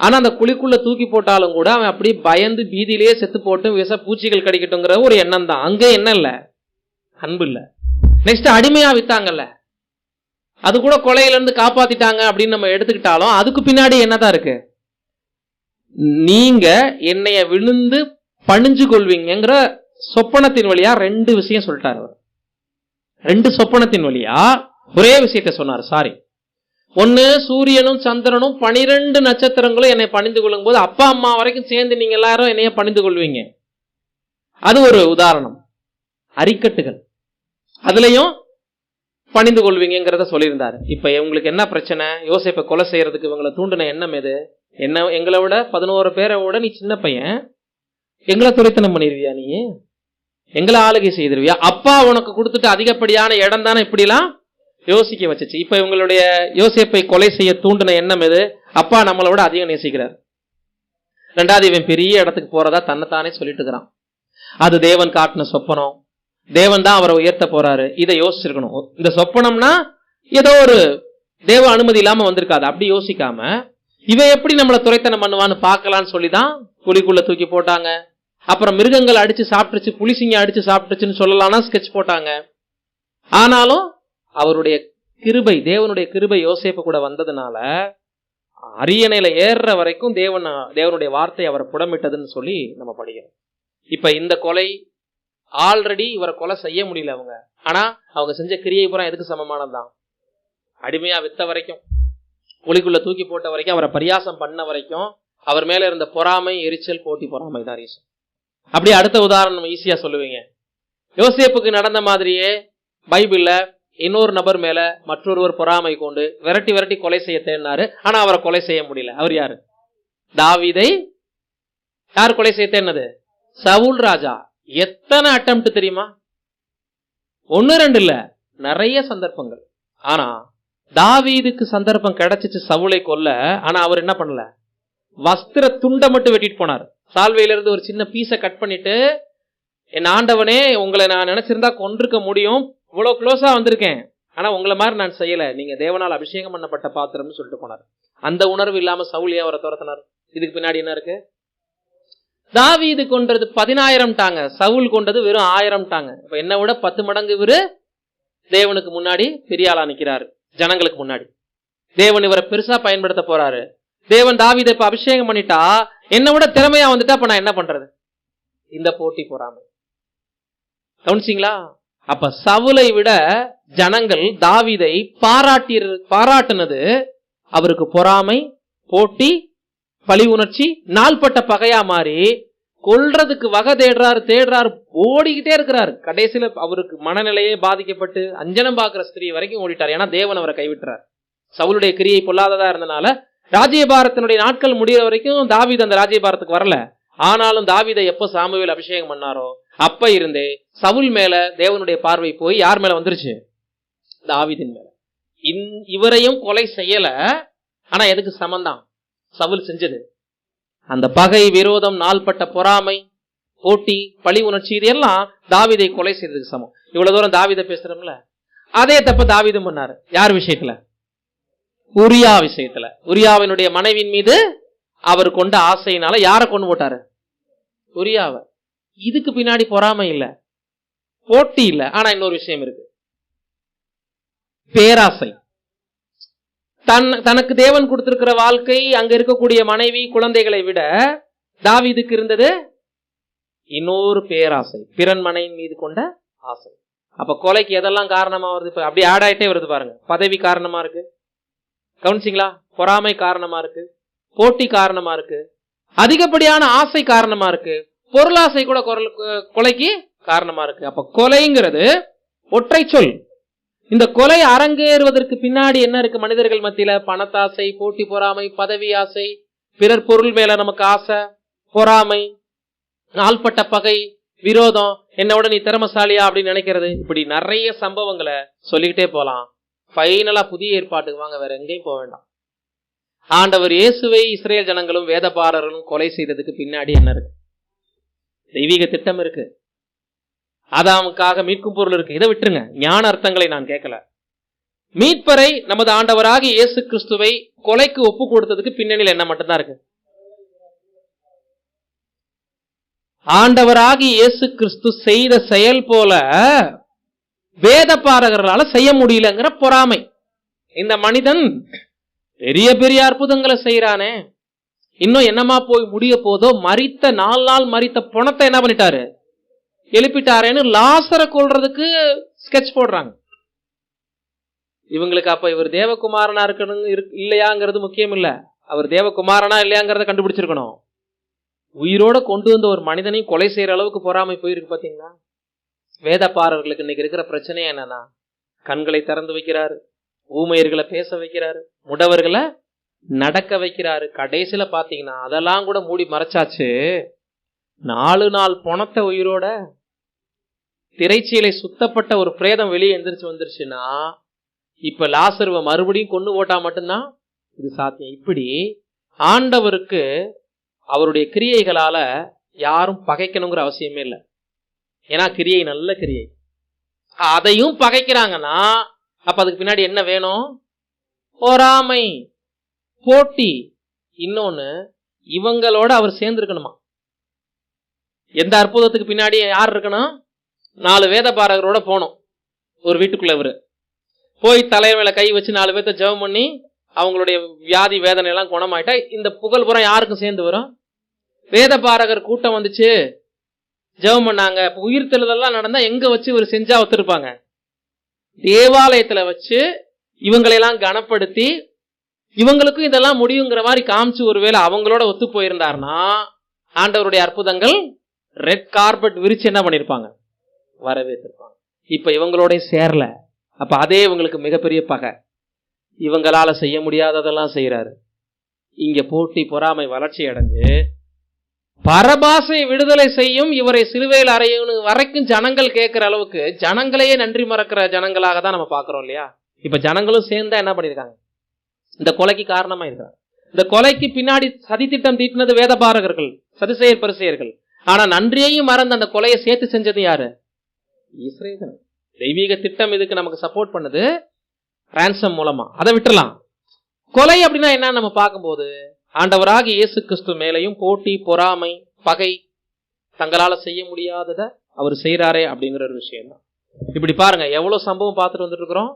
[SPEAKER 1] ஆனா அந்த குழிக்குள்ள தூக்கி போட்டாலும் கூட அவன் அப்படி பயந்து பீதியிலேயே செத்து போட்டு விஷ பூச்சிகள் கடிக்கட்டுங்கிற ஒரு எண்ணம் தான். அங்கே என்ன இல்ல? அன்பு இல்ல. நெக்ஸ்ட் அடிமையா வித்தாங்கல்ல, அது கூட கொலையில இருந்து காப்பாத்திட்டாங்க அப்படின்னு நம்ம எடுத்துக்கிட்டாலும் அதுக்கு பின்னாடி என்னதான் இருக்கு? நீங்க என்னைய விழுந்து பணிஞ்சு கொள்வீங்கிற சொப்பனத்தின் வழியா 2 விஷயம் சொல்லிட்டாரு. அவர் 2 சொப்பனத்தின் வழியா ஒரே விஷயத்தை சொன்னார். சாரி, ஒன்னு சூரியனும் சந்திரனும் 12 நட்சத்திரங்களும் என்னை பணிந்து கொள்ளும் போது அப்பா அம்மா வரைக்கும் சேர்ந்து நீங்க எல்லாரும் என்னைய பணிந்து கொள்வீங்க. அது ஒரு உதாரணம். அரிக்கட்டுகள் அதுலயும் பணிந்து கொள்வீங்கிறத சொல்லியிருந்தாரு. இப்ப உங்களுக்கு என்ன பிரச்சனை? யோசேப்பை கொலை செய்யறதுக்கு இவங்களை தூண்டின எண்ணம் எது? என்ன, எங்களை விட 11 பேரை விட நீ சின்ன பையன், எங்களை துரைத்தனம் பண்ணிருவியா? நீ எங்களை ஆளுகை செய்திருவியா? அப்பா உனக்கு கொடுத்துட்டு அதிகப்படியான இடம் தானே இப்படிலாம் யோசிக்க வச்சுச்சு. இப்ப இவங்களுடைய யோசேப்பை கொலை செய்ய தூண்டின எண்ணம் எது? அப்பா நம்மளை விட அதிகம் நேசிக்கிறார். 2வது, இவன் பெரிய இடத்துக்கு போறதா தன்னைத்தானே சொல்லிட்டு இருக்கிறான். அது தேவன் காட்டின சொப்பனம், தேவன் தான் அவரை உயர்த்த போறாரு. இதை யோசிச்சிருக்கணும். இந்த சொப்பனம்னா ஏதோ ஒரு தேவ அனுமதி இல்லாம வந்திருக்காது. அப்படி யோசிக்காம இவன் எப்படி நம்மளை துரைத்தனம் பண்ணுவான்னு பார்க்கலான்னு சொல்லிதான் புலிக்குள்ள தூக்கி போட்டாங்க. அப்புறம் மிருகங்கள் அடிச்சு சாப்பிட்டுச்சு, புலிசிங்க அடிச்சு சாப்பிட்டுச்சுன்னு சொல்லலாம்னா ஸ்கெட்ச் போட்டாங்க. ஆனாலும் அவருடைய கிருபை, தேவனுடைய கிருபை யோசேப்பு கூட வந்ததுனால அரியணையில ஏறுற வரைக்கும் தேவனுடைய வார்த்தை அவரை புடமிட்டதுன்னு சொல்லி நம்ம படிக்கிறோம். இப்ப இந்த கொலை ஆல்ரெடி இவரை கொலை செய்ய முடியல அவங்க, ஆனா அவங்க செஞ்ச கிரியை பூரா எதுக்கு சமமானதுதான்? அடிமையா வித்த வரைக்கும், புலிக்குள்ள தூக்கி போட்ட வரைக்கும், அவரை பரியாசம் பண்ண வரைக்கும் அவர் மேல இருந்த பொறாமை, எரிச்சல், போட்டி பொறாமை தான் ரீசன். அப்படியே அடுத்த உதாரணம் ஈஸியா சொல்லுவீங்க. யோசேப்புக்கு நடந்த மாதிரியே பைபிள்ல இன்னொரு நபர் மேல மற்றொருவர் பொறாமை கொண்டு விரட்டி விரட்டி கொலை செய்ய தேடினாரு. ஆனா அவரை கொலை செய்ய முடியல. அவர் யாரு? தாவீதை யார் கொலை செய்ய தேடினது? சவுல் ராஜா. எத்தனை அட்டெம்ப்ட் தெரியுமா? 1 2 இல்ல, நிறைய சந்தர்ப்பங்கள். ஆனா தாவீதுக்கு சந்தர்ப்பம் கிடைச்சிச்சு சவுலை கொல்ல. ஆனா அவர் என்ன பண்ணல? வஸ்திர துண்டை மட்டும் வெட்டிட்டு போனார். சால்வையில இருந்து ஒரு சின்ன பீஸை கட் பண்ணிட்டு, என் ஆண்டவனே, உங்களை நான் நினைச்சிருந்தா கொன்றிருக்க முடியும், இவ்வளவு க்ளோஸா வந்திருக்கேன், ஆனா உங்களை மாதிரி நான் செய்யல, நீங்க தேவனால் அபிஷேகம் பண்ணப்பட்ட பாத்திரம்னு சொல்லிட்டு போனார். அந்த உணர்வு இல்லாம சவுல் ஏன் அவரை துரத்தினார்? இதுக்கு பின்னாடி என்ன இருக்கு? தாவீது கொன்றது 10,000 டாங்க, சவுல் கொண்டது வெறும் 1000 டாங்க. இப்ப என்ன விட 10 மடங்கு இவரு தேவனுக்கு முன்னாடி பெரிய ஆளா நிக்கிறாரு. ஜனங்களுக்கு முன்னாடி தேவன் இவரை பெருசா பயன்படுத்த போறாரு. தேவன் தாவீதை இப்ப அபிஷேகம் பண்ணிட்டா, என்ன விட திறமையா வந்துட்டா இப்ப நான் என்ன பண்றது? இந்த போட்டி பொறாமை. கவனிச்சிங்களா? அப்ப சவுலை விட ஜனங்கள் தாவீதை பாராட்டினது அவருக்கு பொறாமை, போட்டி, பழி உணர்ச்சி, நாள்பட்ட பகையா மாறி கொல்றதுக்கு வகை தேடுறாரு, ஓடிக்கிட்டே இருக்கிறாரு. கடைசியில அவருக்கு மனநிலையே பாதிக்கப்பட்டு அஞ்சனம் பார்க்கிற ஸ்திரீ வரைக்கும் ஓடிட்டார். ஏன்னா தேவன் அவரை கைவிட்டுறார். சவுளுடைய கிரியை பொல்லாததா இருந்தனால ராஜ்யபாரத்தினுடைய நாட்கள் முடிகிற வரைக்கும் தாவீது அந்த ராஜ்யபாரத்துக்கு வரல. ஆனாலும் தாவீதை எப்ப சாமுவேல் அபிஷேகம் பண்ணாரோ அப்ப இருந்தே சவுல் மேல தேவனுடைய பார்வை போய் யார் மேல வந்துருச்சு? தாவீதின் மேல. இவரையும் கொலை செய்யல, ஆனா எதுக்கு சமந்தான் சவுல் செஞ்சது? அந்த பகை, விரோதம், நாள்பட்ட பொறாமை, போட்டி, பழி உணர்ச்சி, இதெல்லாம் தாவீதை கொலை செய்ததுக்கு சமம். இவ்வளவு தூரம் தாவீதை பேசுறோம்ல, அதே தப்ப தாவீதும் பண்ணாரு. யார் விஷயத்துல? உரியா விஷயத்துல. உரியாவினுடைய மனைவியின் மீது அவர் கொண்ட ஆசையினால யாரை கொண்டு போட்டாரு? உரியாவை. இதுக்கு பின்னாடி பொறாமை இல்ல, போட்டி இல்ல, ஆனா இன்னொரு விஷயம் இருக்கு, பேராசை. தனக்கு தேவன் கொடுத்திருக்கிற வாழ்க்கை, அங்க இருக்கக்கூடிய மனைவி, குழந்தைகளை விட தாவீதுக்கு இருந்தது இன்னொரு பேராசை, பிறன் மனைவின் மீது கொண்ட ஆசை. அப்ப கொலைக்கு எதெல்லாம் காரணமா வருது? இப்ப அப்படியே ஆட் ஆயிட்டே வருது பாருங்க. பதவி காரணமா இருக்கு, கவனிச்சிங்களா? பொறாமை காரணமா இருக்கு, போட்டி காரணமா இருக்கு, அதிகப்படியான ஆசை காரணமா இருக்கு, பொருளாசை கூட கொலைக்கு காரணமா இருக்கு. அப்ப கொலைங்கிறது ஒற்றை சொல். இந்த கொலை அரங்கேறுவதற்கு பின்னாடி என்ன இருக்கு? மனிதர்கள் மத்தியில பணத்தாசை, போட்டி பொறாமை, பதவி ஆசை, பிறர் பொருள் மேல நமக்கு ஆசை, பொறாமை, நாள்பட்ட பகை, விரோதம், என்னோட நீ திறமசாலியா அப்படின்னு நினைக்கிறது. இப்படி நிறைய சம்பவங்களை சொல்லிக்கிட்டே போலாம். ஃபைனலா புதிய ஏற்பாட்டுக்கு வாங்க, வேற எங்கேயும் போக வேண்டாம். ஆண்டவர் இயேசுவை இஸ்ரேல் ஜனங்களும் வேதபாரர்களும் கொலை செய்ததுக்கு பின்னாடி என்ன இருக்கு? தெய்வீக திட்டம் இருக்கு. ஆதாமுக்காக மீட்கும் பொருள் இருக்கு. இதை விட்டுருங்க, ஞான அர்த்தங்களை நான் கேட்கல. மீட்பரை நமது ஆண்டவராகி இயேசு கிறிஸ்துவை கொலைக்கு ஒப்பு கொடுத்ததுக்கு பின்னணியில் என்ன மட்டும்தான் இருக்கு? ஆண்டவராகி இயேசு கிறிஸ்து செய்த செயல் போல வேதபாரகர்களால செய்ய முடியலங்கிற பொறாமை. இந்த மனிதன் பெரிய பெரிய அற்புதங்களை செய்யறானே, இன்னும் என்னமா போய் முடிய போதோ, மரித்த 4 நாள் மரித்த பணத்தை என்ன பண்ணிட்டாரு? எழுப்பிட்டாரேன்னு லாசரை கொல்றதுக்கு ஸ்கெட்ச் போடுறாங்க. இவங்களுக்கு அப்ப இவர் தேவகுமாரனா இருக்கணும் இல்லையாங்கிறது முக்கியம் இல்ல, அவர் தேவகுமாரனா இல்லையாங்கிறத கண்டுபிடிச்சிருக்கணும். உயிரோட கொண்டு வந்த ஒரு மனிதனையும் கொலை செய்யற அளவுக்கு பொறாமை போயிருக்கு. பாத்தீங்களா? வேதபாரர்களுக்கு இன்னைக்கு இருக்கிற பிரச்சனை என்னன்னா, கண்களை திறந்து வைக்கிறாரு, ஊமையர்களை பேச வைக்கிறாரு, முடவர்களை நடக்க வைக்கிறாரு. கடைசியில பாத்தீங்கன்னா அதெல்லாம் கூட மூடி மறைச்சாச்சு. 4 நாள் பணத்தை உயிரோட திரைச்சீலை சுத்தப்பட்ட ஒரு பிரேதம் வெளியே எந்திரிச்சு வந்துருச்சுன்னா, இப்ப லாசருவை மறுபடியும் கொண்டு போட்டா மட்டும்தான் இது சாத்தியம். இப்படி ஆண்டவருக்கு அவருடைய கிரியைகளால யாரும் பகைக்கணுங்கிற அவசியமே இல்லை. ஏன்னா கிரியை நல்ல கிரியை. அதையும் பகைக்கிறாங்கன்னா அப்ப அதுக்கு பின்னாடி என்ன வேணும்? பொறாமை, போட்டி, இன்னொன்னு, இவங்களோட அவர் சேர்ந்து இருக்கணுமா. எந்த அற்புதத்துக்கு பின்னாடி யார் இருக்கணும்? 4 வேத பாரகரோட போனோம். ஒரு வீட்டுக்குள்ள இவரு போய் தலைமையில கை வச்சு 4 பேர்த்த ஜெபம் பண்ணி அவங்களுடைய வியாதி வேதனை எல்லாம் குணமாயிட்டா இந்த புகழ் புறம் யாருக்கும் சேர்ந்து வரும்? வேத பாரகர் கூட்டம் வந்துச்சு, ஜெபம் பண்ணாங்க. உயிர்த்தெழுதெல்லாம் நடந்தா எங்க வச்சு இவர் செஞ்சா ஒத்துருப்பாங்க? தேவாலயத்துல வச்சு இவங்களையெல்லாம் கனப்படுத்தி இவங்களுக்கும் இதெல்லாம் முடியுங்கிற மாதிரி காமிச்சு ஒருவேளை அவங்களோட ஒத்து போயிருந்தாருன்னா ஆண்டவருடைய அற்புதங்கள் ரெட் கார்பெட் விரிச்சு என்ன பண்ணிருப்பாங்க? வரவேற்றிருப்பாங்க. இப்ப இவங்களோட சேரல. அப்ப அதே இவங்களுக்கு மிகப்பெரிய பகை. இவங்களால செய்ய முடியாததெல்லாம் செய்யறாரு. இங்க போட்டி பொறாமை வளர்ச்சி அடைஞ்சு பரபாசை விடுதலை செய்யும் இவரை சிலுவையில் அறையும் வரைக்கும் ஜனங்கள் கேட்கிற அளவுக்கு ஜனங்களையே நன்றி மறக்கிற ஜனங்களாக தான் நம்ம பாக்குறோம் இல்லையா? இப்ப ஜனங்களும் சேர்ந்தா என்ன பண்ணிருக்காங்க? இந்த கொலைக்கு காரணமா இருக்காங்க. இந்த கொலைக்கு பின்னாடி சதித்திட்டம் தீட்டினது வேத பாரகர்கள், சதுசேயர் பரிசேயர்கள். ஆனா நன்றியையும் மறந்து அந்த கொலையை சேர்த்து செஞ்சது யாரு? இஸ்ரவேல். தெய்வீக திட்டம் இதுக்கு நமக்கு சப்போர்ட் பண்ணுது ரான்சம் மூலமா. அதை விட்டுறலாம். கொலை அப்படின்னா என்ன நம்ம பார்க்கும்போது ஆண்டவராக இயேசு கிறிஸ்து மேலையும் போட்டி பொறாமை பகை, தங்களால செய்ய முடியாதத அவர் செய்யறாரே அப்படிங்கிற ஒரு விஷயம் தான். இப்படி பாருங்க, எவ்வளவு சம்பவம் பார்த்துட்டு வந்துட்டு இருக்கிறோம்.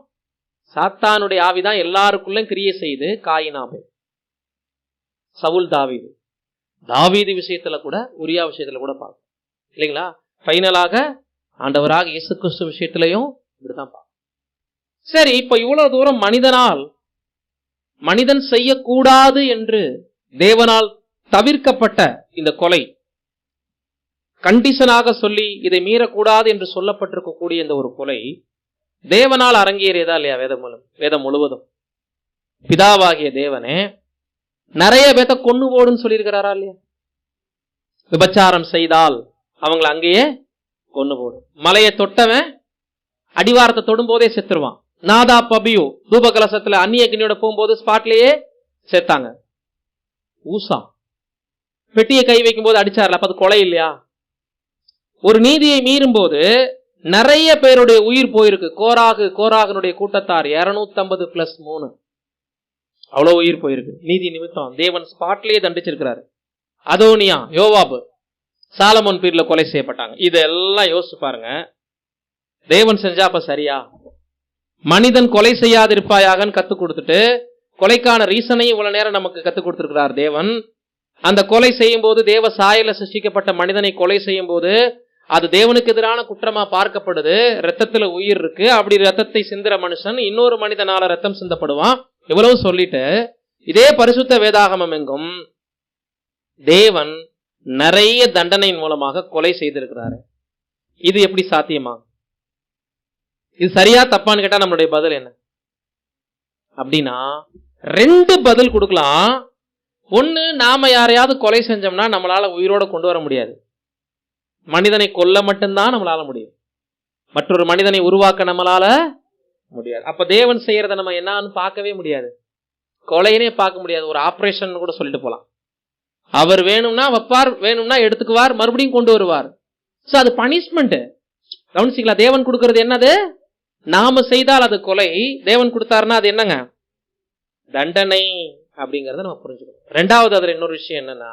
[SPEAKER 1] சாத்தானுடைய ஆவிதான் எல்லாருக்குள்ளும் கிரியை செய்து காயின் ஆபேல், சவுல் தாவீது, தாவீது விஷயத்துல கூட உரியா விஷயத்துல கூட பார்க்கணும் இல்லைங்களா? ஃபைனலாக ஆண்டவராக இயேசு கிறிஸ்து விஷயத்திலையும் இப்படிதான் பார்க்கணும். சரி, இப்ப இவ்வளவு தூரம் மனிதன் செய்யக்கூடாது என்று தேவனால் தவிர்க்கப்பட்ட இந்த கொலை, கண்டிஷனாக சொல்லி இதை மீறக்கூடாது என்று சொல்லப்பட்டிருக்கக்கூடிய இந்த ஒரு கொலை தேவனால் அரங்கேறியதா இல்லையா? வேதம் முழுவதும் பிதாவாகிய தேவனே நிறைய பேத்த கொன்னு போடுன்னு சொல்லியிருக்கிறாரா இல்லையா? விபச்சாரம் செய்தால் அவங்களை அங்கேயே கொன்னு போடும். மலையை தொட்டவன் அடிவாரத்தை தொடும் போதே செத்துருவான். நாதா பபியோ தூப கலசத்துல அந்நிய அக்னியோட போகும்போது ஸ்பாட்லயே செத்தாங்க. ஊசா பெட்டியை கை வைக்கும் போது அடிச்சார்ல, அப்ப அது கொலை இல்லையா? ஒரு நீதியை மீறும் போது நிறைய பேருடைய உயிர் போயிருக்கு. கோராகனுடைய கூட்டத்தார் 250+3 அவ்வளவு உயிர் போயிருக்கு. நீதி நிமித்தம் தேவன் ஸ்பாட்லயே தண்டிச்சிருக்கிறாரு. அதோனியா, யோவாபு, சாலமோன் பீர்ல கொலை செய்யப்பட்டாங்க. இதெல்லாம் யோசிச்சு பாருங்க. தேவன் செஞ்சா அப்ப சரியா? மனிதன் கொலை செய்யாதிருப்பாயாக கத்துக் கொடுத்துட்டு கொலைக்கான ரீசனையும் இவ்வளவு நேரம் நமக்கு கத்துக் கொடுத்திருக்கிறார் தேவன். அந்த கொலை செய்யும் போது தேவ சாயல சிருஷ்டிக்கப்பட்ட மனிதனை கொலை செய்யும் போது அது தேவனுக்கு எதிரான குற்றமா பார்க்கப்படுது. ரத்தத்துல உயிர் இருக்கு. அப்படி ரத்தத்தை சிந்துற மனுஷன் இன்னொரு மனிதனால ரத்தம் சிந்தப்படுவான். இவ்வளவு சொல்லிட்டு இதே பரிசுத்த வேதாகமம் எங்கும் தேவன் நிறைய தண்டனையின் மூலமாக கொலை செய்திருக்கிறாரு. இது எப்படி சாத்தியமா? இது சரியா தப்பான்னு கேட்டா நம்மளுடைய பதில் என்ன அப்படின்னா 2 பதில் கொடுக்கலாம். ஒண்ணு, நாம யாரையாவது கொலை செஞ்சோம்னா நம்மளால உயிரோட கொண்டு வர முடியாது. மனிதனை கொல்ல மட்டும்தான் நம்மளால முடியும். மற்றொரு மனிதனை உருவாக்க நம்மளால முடியாது. அப்ப தேவன் செய்யறத நம்ம என்னன்னு பார்க்கவே முடியாது. கொலையினே பார்க்க முடியாது. ஒரு ஆபரேஷன் கூட சொல்லிட்டு போலாம். அவர் வேணும்னா வைப்பார், வேணும்னா எடுத்துக்குவார், மறுபடியும் கொண்டு வருவார். சோ அது பனிஷ்மெண்ட். கவனிச்சிங்களா? தேவன் கொடுக்கறது என்னது? நாம செய்தால் அது கொலை, தேவன் கொடுத்தாருன்னா அது என்னங்க? தண்டனை அப்படிங்கறத நம்ம புரிஞ்சுக்கணும். 2வது அதுல இன்னொரு விஷயம் என்னன்னா,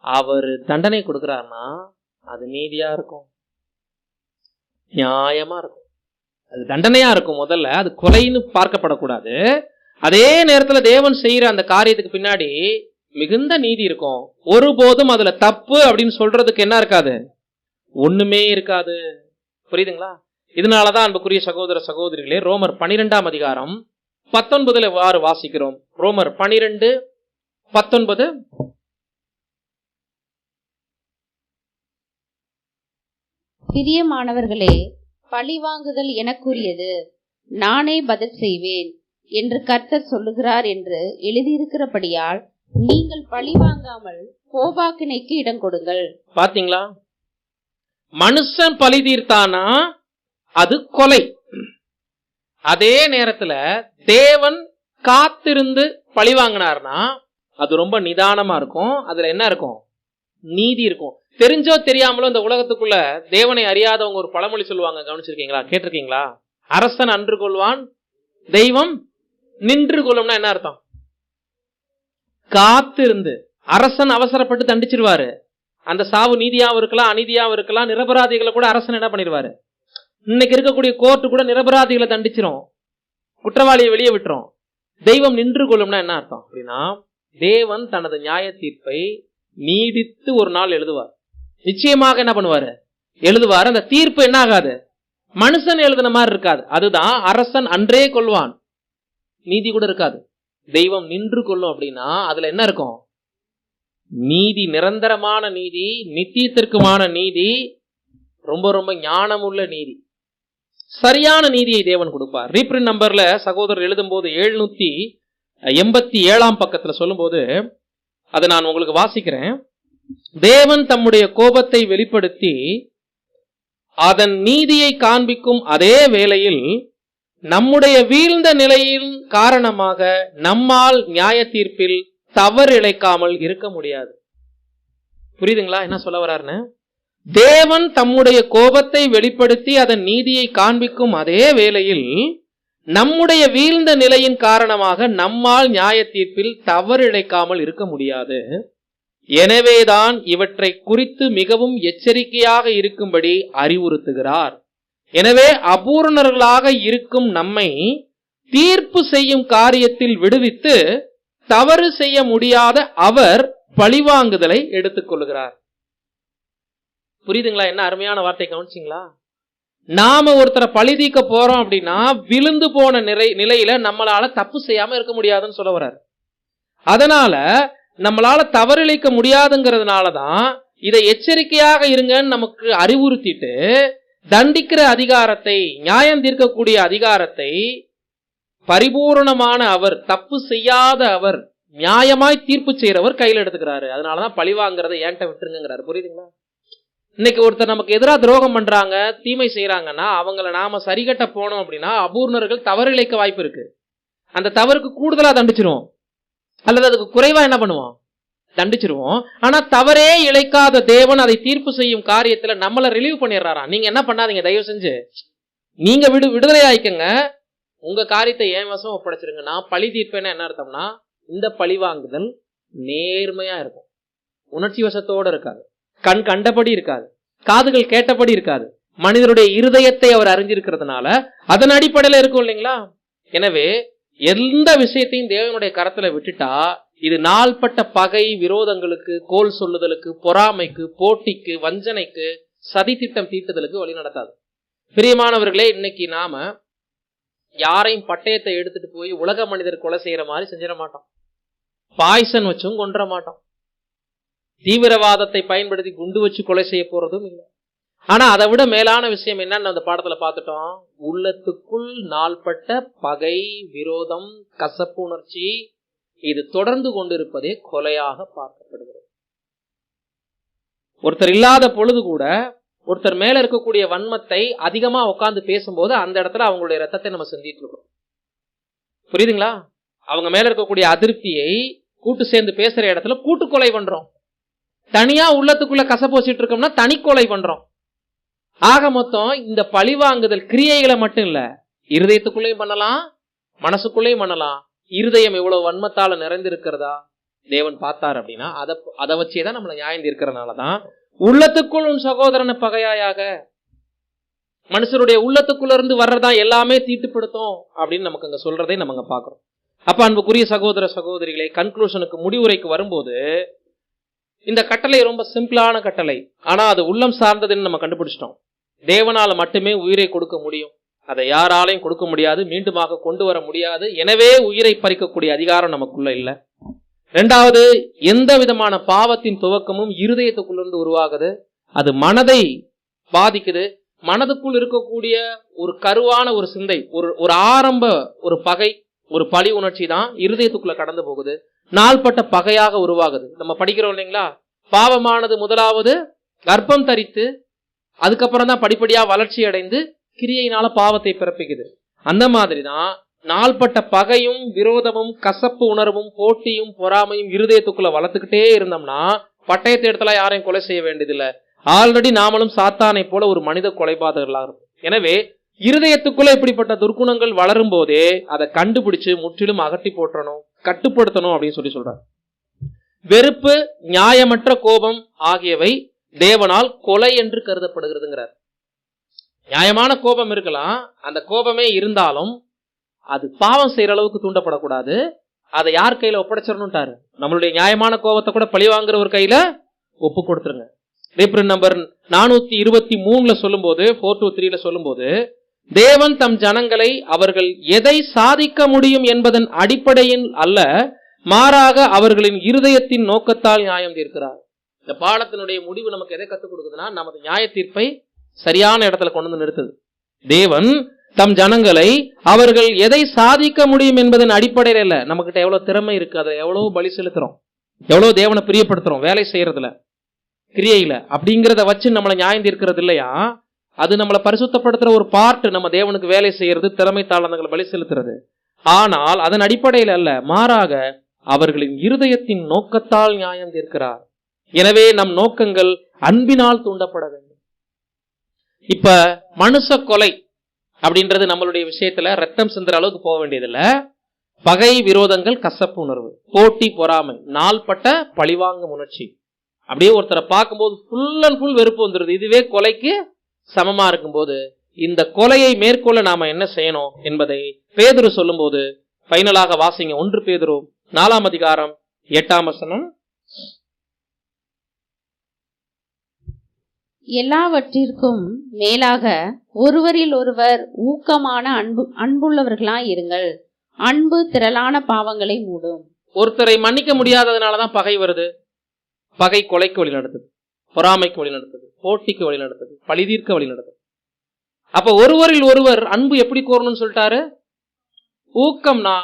[SPEAKER 1] அவர் தண்டனை கொடுக்கிறாருன்னா அது நீதியா இருக்கும், நியாயமா இருக்கும், அது தண்டனையா இருக்கும். முதல்ல அது கொலைன்னு பார்க்கப்படக்கூடாது. அதே நேரத்துல தேவன் செய்யற அந்த காரியத்துக்கு பின்னாடி மிகுந்த நீதி இருக்கும். ஒருபோதும் அதுல தப்பு அப்படின்னு சொல்றதுக்கு என்ன இருக்காது? ஒண்ணுமே இருக்காது. புரியுதுங்களா? இதனாலதான் அன்புக்குரிய சகோதர சகோதரிகளே, ரோமர் 12ஆம் அதிகாரம் 19 வாசிக்கிறோம். ரோமர் 12:19.
[SPEAKER 2] பிரியமானவர்களே, பழிவாங்குதல் எனக்குரியது, நானே பதில் செய்வேன் என்று கர்த்தர் சொல்லுகிறார் என்று எழுதியிருக்கிறபடியால் நீங்கள் பழிவாங்காமல் கோபாக்கினைக்கு இடம் கொடுங்கள்.
[SPEAKER 1] பாத்தீங்களா? மனுஷன் பழி தீர்த்தானா அது கொலை. அதே நேரத்துல தேவன் காத்திருந்து பழி வாங்கினார்னா அது ரொம்ப நிதானமா இருக்கும். அதுல என்ன இருக்கும்? நீதி இருக்கும். தெரிஞ்சோ தெரியாமலோ இந்த உலகத்துக்குள்ள தேவனை அறியாதவங்க ஒரு பழமொழி சொல்லுவாங்க. கவனிச்சிருக்கீங்களா? கேட்டிருக்கீங்களா? அரசன் அன்று கொள்வான், தெய்வம் நின்று கொள்ளும்னா என்ன அர்த்தம்? காத்திருந்து. அரசன் அவசரப்பட்டு தண்டிச்சிருவாரு. அந்த சாவு நீதியாவும் இருக்கலாம், அநீதியாவும் இருக்கலாம். நிரபராதிகளை கூட அரசன் என்ன பண்ணிடுவாரு? இன்னைக்கு இருக்கக்கூடிய கோர்ட்டு கூட நிரபராதிகளை தண்டிச்சிரும், குற்றவாளியை வெளியே விட்டுரும். தெய்வம் நின்று கொள்ளும்னா என்ன அர்த்தம் அப்படின்னா, தேவன் தனது நியாய தீர்ப்பை நீடித்து ஒரு நாள் எழுதுவார். நிச்சயமாக என்ன பண்ணுவாரு? எழுதுவார். அந்த தீர்ப்பு என்ன ஆகாது? மனுஷன் எழுதின மாதிரி இருக்காது. அதுதான் அரசன் அன்றே கொள்வான், நீதி கூட இருக்காது. தெய்வம் நின்று கொள்ளும் அப்படின்னா அதுல என்ன இருக்கும்? நீதி, நிரந்தரமான நீதி, நித்தியத்திற்குமான நீதி, ரொம்ப ரொம்ப ஞானமுள்ள நீதி, சரியான நீதியை தேவன் கொடுப்பார். ரீப்ரிண்ட் நம்பர்ல சகோதரர் எழுதும் போது 787 பக்கத்துல சொல்லும் போது அதை நான் உங்களுக்கு வாசிக்கிறேன். தேவன் தம்முடைய கோபத்தை வெளிப்படுத்தி அதன் நீதியை காண்பிக்கும் அதே வேளையில் நம்முடைய வீழ்ந்த நிலையின் காரணமாக நம்மால் நியாய தீர்ப்பில் தவறு இழைக்காமல் இருக்க முடியாது. புரியுதுங்களா என்ன சொல்ல வர்றாருன்னு? தேவன் தம்முடைய கோபத்தை வெளிப்படுத்தி அதன் நீதியை காண்பிக்கும் அதே வேளையில் நம்முடைய வீழ்ந்த நிலையின் காரணமாக நம்மால் நியாய தீர்ப்பில் தவறு இழைக்காமல் இருக்க முடியாது. எனவேதான் இவற்றை குறித்து மிகவும் எச்சரிக்கையாக இருக்கும்படி அறிவுறுத்துகிறார். எனவே அபூரணர்களாக இருக்கும் நம்மை தீர்ப்பு செய்யும் காரியத்தில் விடுவித்து தவறு செய்ய முடியாத அவர் பழிவாங்குதலை எடுத்துக் கொள்கிறார். புரியுதுங்களா? என்ன அருமையான வார்த்தை, கவனிச்சிங்களா? நாம ஒருத்தரை பழி தீர்க்க போறோம் அப்படின்னா விழுந்து போன நிலையில நம்மளால தப்பு செய்யாம இருக்க முடியாதுன்னு சொல்ல வர்றாரு. அதனால நம்மளால தவறிழைக்க முடியாதுங்கிறதுனாலதான் இதை எச்சரிக்கையாக இருங்கன்னு நமக்கு அறிவுறுத்திட்டு தண்டிக்கிற அதிகாரத்தை, நியாயம் தீர்க்கக்கூடிய அதிகாரத்தை பரிபூரணமான அவர், தப்பு செய்யாத அவர், நியாயமாய் தீர்ப்பு செய்யறவர் கையில் எடுத்துக்கிறாரு. அதனாலதான் பழிவாங்கிறத ஏன்ட்ட விட்டுருங்கிறாரு. புரியுதுங்களா? இன்னைக்கு ஒருத்தர் நமக்கு எதிராக துரோகம் பண்றாங்க, தீமை செய்யறாங்கன்னா அவங்கள நாம சரிகட்ட போனோம் அப்படின்னா அபூர்ணர்கள் தவறு இழைக்க வாய்ப்பு இருக்கு. அந்த தவறுக்கு கூடுதலா தண்டிச்சிருவோம், அல்லது அதுக்கு குறைவா என்ன பண்ணுவோம்? தண்டிச்சிருவோம். ஆனா தவறே இழைக்காத தேவன் அதை தீர்ப்பு செய்யும் காரியத்துல நம்மள ரிலீவ் பண்ணிடுறாராம். நீங்க என்ன பண்ணாதீங்க, தயவு செஞ்சு நீங்க விடுதலை ஆயிக்கங்க, உங்க காரியத்தை என் வசம் ஒப்படைச்சிருங்க, நான் பழி தீர்ப்பேன்னு. என்ன அர்த்தம்னா, இந்த பழி வாங்குதல் நேர்மையா இருக்கும், உணர்ச்சி வசத்தோட இருக்காது, கண் கண்டபடி இருக்காது, காதுகள் கேட்டபடி இருக்காது. மனிதருடைய இருதயத்தை அவர் அறிஞ்சிருக்கிறதுனால அதன் அடிப்படையில இருக்கும் இல்லைங்களா? எனவே எந்த விஷயத்தையும் தேவனுடைய கரத்துல விட்டுட்டா இது நாள்பட்ட பகை, விரோதங்களுக்கு, கோல் சொல்லுதலுக்கு, பொறாமைக்கு, போட்டிக்கு, வஞ்சனைக்கு, சதி திட்டம் தீட்டுதலுக்கு வழி நடத்தாது. பிரியமானவர்களே, இன்னைக்கு நாம யாரையும் பட்டயத்தை எடுத்துட்டு போய் உலக மனிதர் கொலை செய்யற மாதிரி செஞ்சிட மாட்டோம், பாய்சன் வச்சும் கொன்ற மாட்டோம், தீவிரவாதத்தை பயன்படுத்தி குண்டு வச்சு கொலை செய்ய போறதும் இல்லை. ஆனா அதை விட மேலான விஷயம் என்னன்னு அந்த பாடத்துல பார்த்துட்டோம். உள்ளத்துக்குள் நாள்பட்ட பகை, விரோதம், கசப்பு உணர்ச்சி, இது தொடர்ந்து கொண்டிருப்பதே கொலையாக பார்க்கப்படுகிறது. ஒருத்தர் இல்லாத பொழுது கூட ஒருத்தர் மேல இருக்கக்கூடிய வன்மத்தை அதிகமா உட்கார்ந்து பேசும்போது அந்த இடத்துல அவங்களுடைய ரத்தத்தை நம்ம சிந்திட்டு இருக்கோம். புரியுதுங்களா? அவங்க மேல இருக்கக்கூடிய அதிருப்தியை கூட்டு சேர்ந்து பேசுற இடத்துல கூட்டு கொலை பண்றோம். தனியா உள்ளத்துக்குள்ள கசப்பு வச்சுட்டு இருக்கோம்னா தனி கொலை பண்றோம். ஆக மொத்தம் இந்த பழிவாங்குதல் கிரியைகளை மட்டும் இல்ல, இருதயத்துக்குள்ளேயும் பண்ணலாம், மனசுக்குள்ளேயும் பண்ணலாம். இருதயம் எவ்வளவு வன்மத்தால நிறைந்திருக்கிறதா தேவன் பார்த்தார் அப்படின்னா அதை வச்சேதான் நம்மளை நியாயம் தீர்க்கிறதுனாலதான் உள்ளத்துக்குள் உன் சகோதரனை பகையாயாக, மனுஷருடைய உள்ளத்துக்குள்ள இருந்து வர்றதா எல்லாமே தீட்டுப்படுத்தும் அப்படின்னு நமக்கு அங்க சொல்றதை நம்ம அங்க பாக்குறோம். அப்ப அன்புக்குரிய சகோதர சகோதரிகளை, கன்க்ளூஷனுக்கு, முடிவுரைக்கு வரும்போது இந்த கட்டளை ரொம்ப சிம்பிளான கட்டளை, ஆனா அது உள்ளம் சார்ந்ததுன்னு நம்ம கண்டுபிடிச்சிட்டோம். தேவனால மட்டுமே உயிரை கொடுக்க முடியும், அதை யாராலையும் கொடுக்க முடியாது, மீண்டுமாக கொண்டு வர முடியாது. எனவே உயிரை பறிக்கக்கூடிய அதிகாரம் நமக்குள்ள இல்லை. இரண்டாவது, எந்த விதமான பாவத்தின் துவக்கமும் இருதயத்துக்குள்ளிருந்து உருவாகுது, அது மனதை பாதிக்குது. மனதுக்குள் இருக்கக்கூடிய ஒரு கருவான ஒரு சிந்தை, ஒரு ஆரம்ப ஒரு பகை, ஒரு பழி உணர்ச்சி தான் இருதயத்துக்குள்ள கடந்து போகுது, நாள்பட்ட பகையாக உருவாகுது. நம்ம படிக்கிறோம் இல்லைங்களா, பாவமானது முதலாவது கர்ப்பம் தரித்து அதுக்கப்புறம் தான் படிப்படியா வளர்ச்சி அடைந்து கிரியையினால பாவத்தை பிறப்பிக்குது. அந்த மாதிரிதான் நாள்பட்ட பகையும், விரோதமும், கசப்பு உணர்வும், போட்டியும், பொறாமையும் இருதயத்துக்குள்ள வளர்த்துக்கிட்டே இருந்தோம்னா பட்டயத்தை இடத்துல யாரையும் கொலை செய்ய வேண்டியதில்லை. ஆல்ரெடி நாமளும் சாத்தானை போல ஒரு மனித கொலைபாதகர்களாக இருக்கும். எனவே இருதயத்துக்குள்ள இப்படிப்பட்ட துர்க்குணங்கள் வளரும் போதே அதை கண்டுபிடிச்சு முற்றிலும் அகற்றி போற்றணும், கட்டுப்படுத்தணும் அப்படின்னு சொல்றாரு. வெறுப்பு, நியாயமற்ற கோபம் ஆகியவை தேவனால் கொலை என்று கருதப்படுகிறதுங்கிறார். நியாயமான கோபம் இருக்கலாம், அந்த கோபமே இருந்தாலும் அது பாவம் செய்யற அளவுக்கு தூண்டப்படக்கூடாது. அதை யார் கையில ஒப்படைச்சிடணும்ட்டாரு? நம்மளுடைய நியாயமான கோபத்தை கூட பழி வாங்குற ஒரு கையில ஒப்பு கொடுத்துருங்க. ரீப்ரிண்ட் நம்பர் 423 சொல்லும் போது 423 சொல்லும் போது, தேவன் தம் ஜனங்களை அவர்கள் எதை சாதிக்க முடியும் என்பதன் அடிப்படையில் அல்ல, மாறாக அவர்களின் இருதயத்தின் நோக்கத்தால் நியாயம் தீர்க்கிறார். இந்த பாடத்தினுடைய முடிவு நமக்கு எதை கற்றுக் கொடுக்குதுன்னா, நமது நியாய தீர்ப்பை சரியான இடத்துல கொண்டு வந்து நிறுத்துது. தேவன் தம் ஜனங்களை அவர்கள் எதை சாதிக்க முடியும் என்பதன் அடிப்படையில் இல்ல, நமக்கிட்ட எவ்வளவு திறமை இருக்கு, அதை எவ்வளவு பலி செலுத்துறோம், எவ்வளவு தேவனை பிரியப்படுத்துறோம் வேலை செய்யறதுல, கிரியையில, அப்படிங்கிறத வச்சு நம்மளை நியாயம் தீர்க்கிறது இல்லையா. அது நம்மளை பரிசுத்தப்படுத்துற ஒரு பார்ட். நம்ம தேவனுக்கு வேலை செய்யறது, திறமை தாளங்களை பலி செலுத்துறது. ஆனால் அதன் அடிப்படையில் அல்ல, மாறாக அவர்களின் இருதயத்தின் நோக்கத்தால் நியாயம் தீர்க்கிறார். எனவே நம் நோக்கங்கள் அன்பினால் தூண்டப்பட வேண்டும். இப்ப மனுஷ கொலை அப்படின்றது நம்மளுடைய விஷயத்துல ரத்தம் சிந்துற அளவுக்கு போக வேண்டியதில்ல. பகை, விரோதங்கள், கசப்பு உணர்வு, போட்டி, பொறாமை, நாள்பட்ட பழிவாங்கும் உணர்ச்சி, அப்படியே ஒருத்தரை பார்க்கும்போது ஃபுல் அண்ட் ஃபுல் வெறுப்பு வந்துடுது. இதுவே கொலைக்கு சமமா இருக்கும்போது இந்த கொலையை மேற்கொள்ள நாம என்ன செய்யணும் என்பதை பேதுரு சொல்லும் போது ஃபைனலாக வாசிங்க. 1 பேதுரு 4 அதிகாரம் 8 வசனம்.
[SPEAKER 2] எல்லாவற்றிற்கும் மேலாக ஒருவரில் ஒருவர் ஊக்கமான அன்புள்ளவர்களாய் இருங்கள். அன்பு திரளான பாவங்களை மூடும்.
[SPEAKER 1] ஒருத்தரை மன்னிக்க முடியாததுனாலதான் பகை வருது. பகை கொலைக்கு வழி நடத்துது, பொறாமைக்கு வழி நடத்துது, போட்டிக்கு வழி நடத்துது, பழிதீர்க்க வழி நடத்துது. அப்ப ஒருவரில் ஒருவர் அன்பு எப்படி கூறணும்னு சொல்லிட்டாரு? ஊக்கம்னா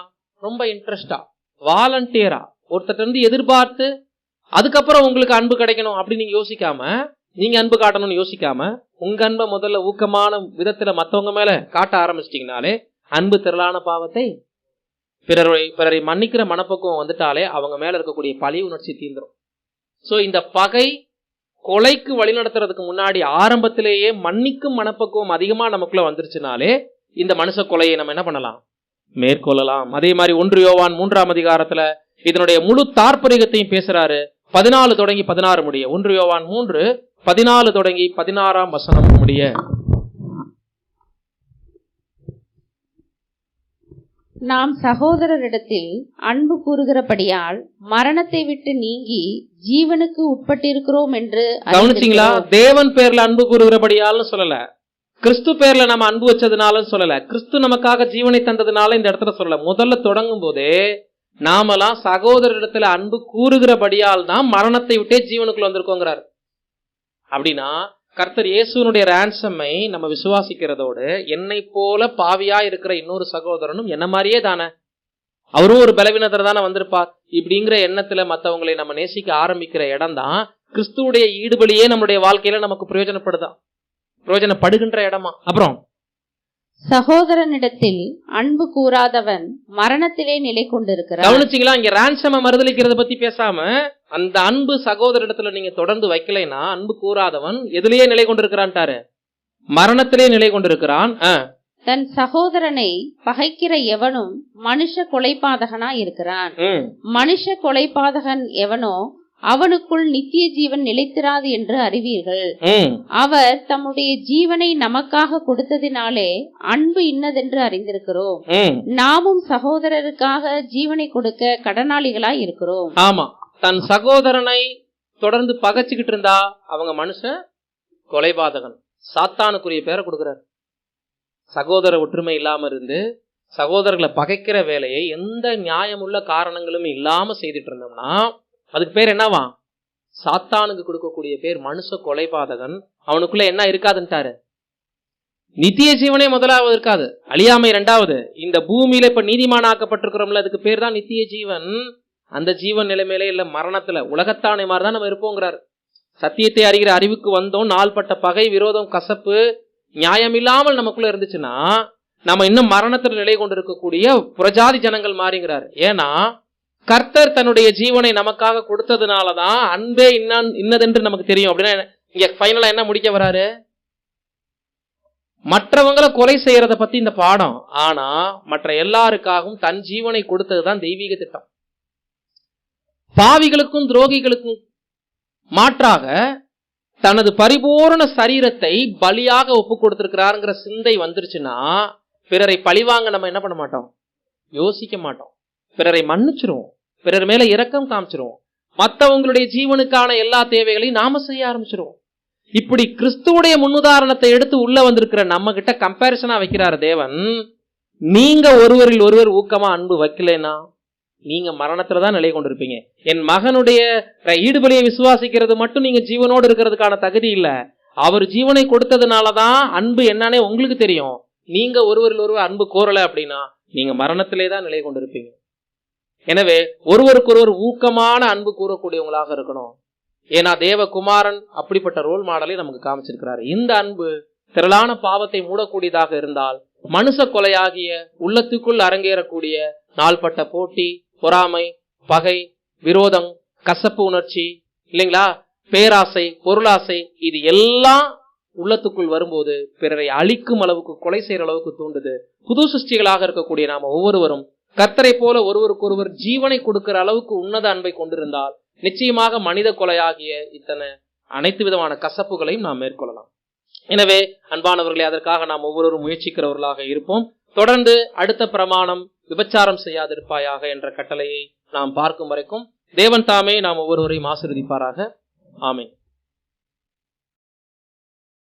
[SPEAKER 1] ரொம்ப இன்ட்ரெஸ்டா, வாலண்டியரா, ஒருத்தர் இருந்து எதிர்பார்த்து அதுக்கப்புறம் உங்களுக்கு அன்பு கிடைக்கணும் அப்படி நீங்க யோசிக்காம, நீங்க அன்பு காட்டணும்னு யோசிக்காம, உங்க அன்பை முதல்ல ஊக்கமான விதத்துல மத்தவங்க மேல காட்ட ஆரம்பிச்சிட்டீங்கனாலே அன்பு திரளான பாவத்தை, பிறரை மன்னிக்கிற மனப்பக்குவம் வந்துட்டாலே அவங்க மேல இருக்கக்கூடிய பழி உணர்ச்சி தீர்ந்துடும். சோ இந்த பகை கொலைக்கு வழிநடத்துறதுக்கு முன்னாடி ஆரம்பத்திலேயே மன்னிக்கும் மனப்பக்குவம் அதிகமா நமக்குள்ள வந்துருச்சுனாலே இந்த மனுஷ கொலையை நம்ம என்ன பண்ணலாம்? மேற்கொள்ளலாம். அதே மாதிரி 1 யோவான் 3 அதிகாரத்துல இதனுடைய முழு தாற்பரிகத்தையும் பேசுறாரு. 14 தொடங்கி 16 முடிய. 1 யோவான் 3 14 தொடங்கி 16 வசனம் முடிய.
[SPEAKER 2] நாம் சகோதரரிடத்தில் அன்பு கூறுகிறபடியால் மரணத்தை விட்டு நீங்கி ஜீவனுக்கு உட்பட்டிருக்கிறோம் என்று
[SPEAKER 1] கவனிச்சீங்களா? தேவன் பேர்ல அன்பு கூறுகிறபடியால் சொல்லல, கிறிஸ்து பேர்ல நம்ம அன்பு வச்சதுனால சொல்லல, கிறிஸ்து நமக்காக ஜீவனை தந்ததுனால இந்த இடத்துல சொல்லல. முதல்ல தொடங்கும் போதே நாமெல்லாம் சகோதரரிடத்துல அன்பு கூறுகிறபடியால் தான் மரணத்தை விட்டே ஜீவனுக்குள்ள வந்திருக்கோங்கிறார். அப்படின்னா கர்த்தர் இயேசுனுடைய ரான்சமை நம்ம விசுவாசிக்கிறதோடு என்னை போல பாவியா இருக்கிற இன்னொரு சகோதரனும் என்ன மாதிரியே தானே, அவரும் ஒரு பலவீனத்துல தானே வந்திருப்பார். இப்படிங்கிற எண்ணத்துல மற்றவங்களை நம்ம நேசிக்க ஆரம்பிக்கிற இடம் தான் கிறிஸ்துவுடைய ஈடுபலியே நம்மளுடைய வாழ்க்கையில நமக்கு பிரயோஜனப்படுகின்ற இடமா. அப்புறம்
[SPEAKER 2] சகோதரனிடத்தில் அன்பு கூறாதவன் மரணத்திலே நிலை கொண்டிருக்கிறான்.
[SPEAKER 1] கவனிச்சீங்களா? இங்க ரான்சம மறுதலிக்கிறத பத்தி பேசாம அந்த அன்பு சகோதரிடத்துல நீங்க தொடர்ந்து வைக்கலைன்னா அன்பு கூறாதவன் எதிலேயே நிலை கொண்டிருக்கிறான்ட்டாரு? மரணத்திலே நிலை கொண்டிருக்கிறான்.
[SPEAKER 2] தன் சகோதரனை பகைக்கிற எவனும் மனுஷ கொலைபாதகனா இருக்கிறான். மனுஷ கொலைபாதகன் எவனோ அவனுக்குள் நித்திய ஜீவன் நிலைத்திராது என்று அறிவீர்கள். அவர் தம்முடைய ஜீவனை நமக்காக கொடுத்ததினாலே அன்பு இன்னதென்று அறிந்திருக்கிறோம். நாமும் சகோதரருக்காக ஜீவனை கொடுக்க கடனாளிகளாய் இருக்கிறோம்.
[SPEAKER 1] ஆமா, தன் சகோதரனை தொடர்ந்து பகைச்சுக்கிட்டு இருந்தா அவங்க மனுஷ கொலைபாதகன், சாத்தானுக்குரிய பேரை கொடுக்கிறார். சகோதர ஒற்றுமை இல்லாம இருந்து சகோதரர்களை பகைக்கிற வேலையை எந்த நியாயமுள்ள காரணங்களும் இல்லாம செய்துட்டு இருந்தோம்னா அதுக்கு பேர் என்னவா? சாத்தானுக்கு கொடுக்கக்கூடிய பேர் மனுஷ கொலைபாதகன். அவனுக்குள்ள என்ன இருக்காதுன்ட்டாரு? நித்திய ஜீவனே முதலாவது இருக்காது, அழியாமை 2வது. இந்த பூமியில இப்ப நீதிமானாக்கப்பட்டிருக்கிறோம்ல, அதுக்கு பேர் தான் நித்திய ஜீவன். அந்த ஜீவன் நிலைமையிலே இல்ல மரணத்துல உலகத்தானை மாதிரிதான் நம்ம இருப்போங்கிறார். சத்தியத்தை அறிகிற அறிவுக்கு வந்தோம், நாள்பட்ட பகை, விரோதம், கசப்பு, நியாயம் இல்லாமல் நமக்குள்ள இருந்துச்சுன்னா நம்ம இன்னும் மரணத்துல நிலை கொண்டு இருக்கக்கூடிய புறஜாதி ஜனங்கள் மாறிங்கிறார். ஏன்னா கர்த்தர் தன்னுடைய ஜீவனை நமக்காக கொடுத்ததுனாலதான் அன்பே இன்னதென்று நமக்கு தெரியும். அப்படின்னா இங்க ஃபைனலா என்ன முடிக்க வராரு? மற்றவங்களை கொலை செய்யறத பத்தி இந்த பாடம். ஆனா மற்ற எல்லாருக்காகவும் தன் ஜீவனை கொடுத்ததுதான் தெய்வீக திட்டம். பாவிகளுக்கும் துரோகிகளுக்கும் மாற்றாக தனது பரிபூரண சரீரத்தை பலியாக ஒப்பு கொடுத்திருக்கிறாருங்கிற சிந்தை வந்துருச்சுன்னா பிறரை பழிவாங்க நம்ம என்ன பண்ண மாட்டோம், யோசிக்க மாட்டோம். பிறரை மன்னிச்சிருவோம், பிறர் மேல இரக்கம் காமிச்சிருவோம், மற்றவங்களுடைய ஜீவனுக்கான எல்லா தேவைகளையும் நாம செய்ய ஆரம்பிச்சிருவோம். இப்படி கிறிஸ்துவுடைய முன்னுதாரணத்தை எடுத்து உள்ள வந்திருக்கிற நம்ம கிட்ட கம்பேரிசனா வைக்கிறார் தேவன். நீங்க ஒருவரில் ஒருவர் ஊக்கமா அன்பு வைக்கலைன்னா நீங்க மரணத்துலதான் நிலை கொண்டிருப்பீங்க. என் மகனுடைய ஈடுபலியை விசுவாசிக்கிறது மட்டும் நீங்க ஜீவனோடு இருக்கிறதுக்கான தகுதி இல்ல. அவர் ஜீவனை கொடுத்ததுனாலதான் அன்பு என்னன்னே உங்களுக்கு தெரியும். நீங்க ஒருவரில் ஒருவர் அன்பு கோரல அப்படின்னா நீங்க மரணத்திலே தான் நிலை கொண்டிருப்பீங்க. எனவே ஒருவருக்கொருவர் ஊக்கமான அன்பு கூறக்கூடியவங்களாக இருக்கணும். ஏன்னா தேவகுமாரன் அப்படிப்பட்ட ரோல் மாடலை நமக்கு காமிச்சிருக்கிறாரு. இந்த அன்பு திரளான பாவத்தை மூடக்கூடியதாக இருந்தால் மனுஷ கொலையாகிய உள்ளத்துக்குள் அரங்கேறக்கூடிய நாள்பட்ட போட்டி, பொறாமை, பகை, விரோதம், கசப்பு உணர்ச்சி இல்லைங்களா, பேராசை, பொருளாசை, இது எல்லாம் உள்ளத்துக்குள் வரும்போது பிறரை அழிக்கும் அளவுக்கு, கொலை செய்யற அளவுக்கு தூண்டுது. புது சிருஷ்டிகளாக இருக்கக்கூடிய நாம ஒவ்வொருவரும் கர்த்தரை போல ஒருவருக்கொருவர் ஜீவனை கொடுக்கிற அளவுக்கு உன்னத அன்பை கொண்டிருந்தால் நிச்சயமாக மனித கொலையாகிய இத்தனை அனைத்து விதமான கசப்புகளையும் நாம் மேற்கொள்ளலாம். எனவே அன்பானவர்களே, அதற்காக நாம் ஒவ்வொருவரும் முயற்சிக்கிறவர்களாக இருப்போம். தொடர்ந்து அடுத்த பிரமாணம் விபச்சாரம் செய்யாதிருப்பாயாக என்ற கட்டளையை நாம் பார்க்கும் வரைக்கும் தேவன் தாமே நாம் ஒவ்வொருவரையும் ஆசீர்வதிப்பாராக. ஆமென்.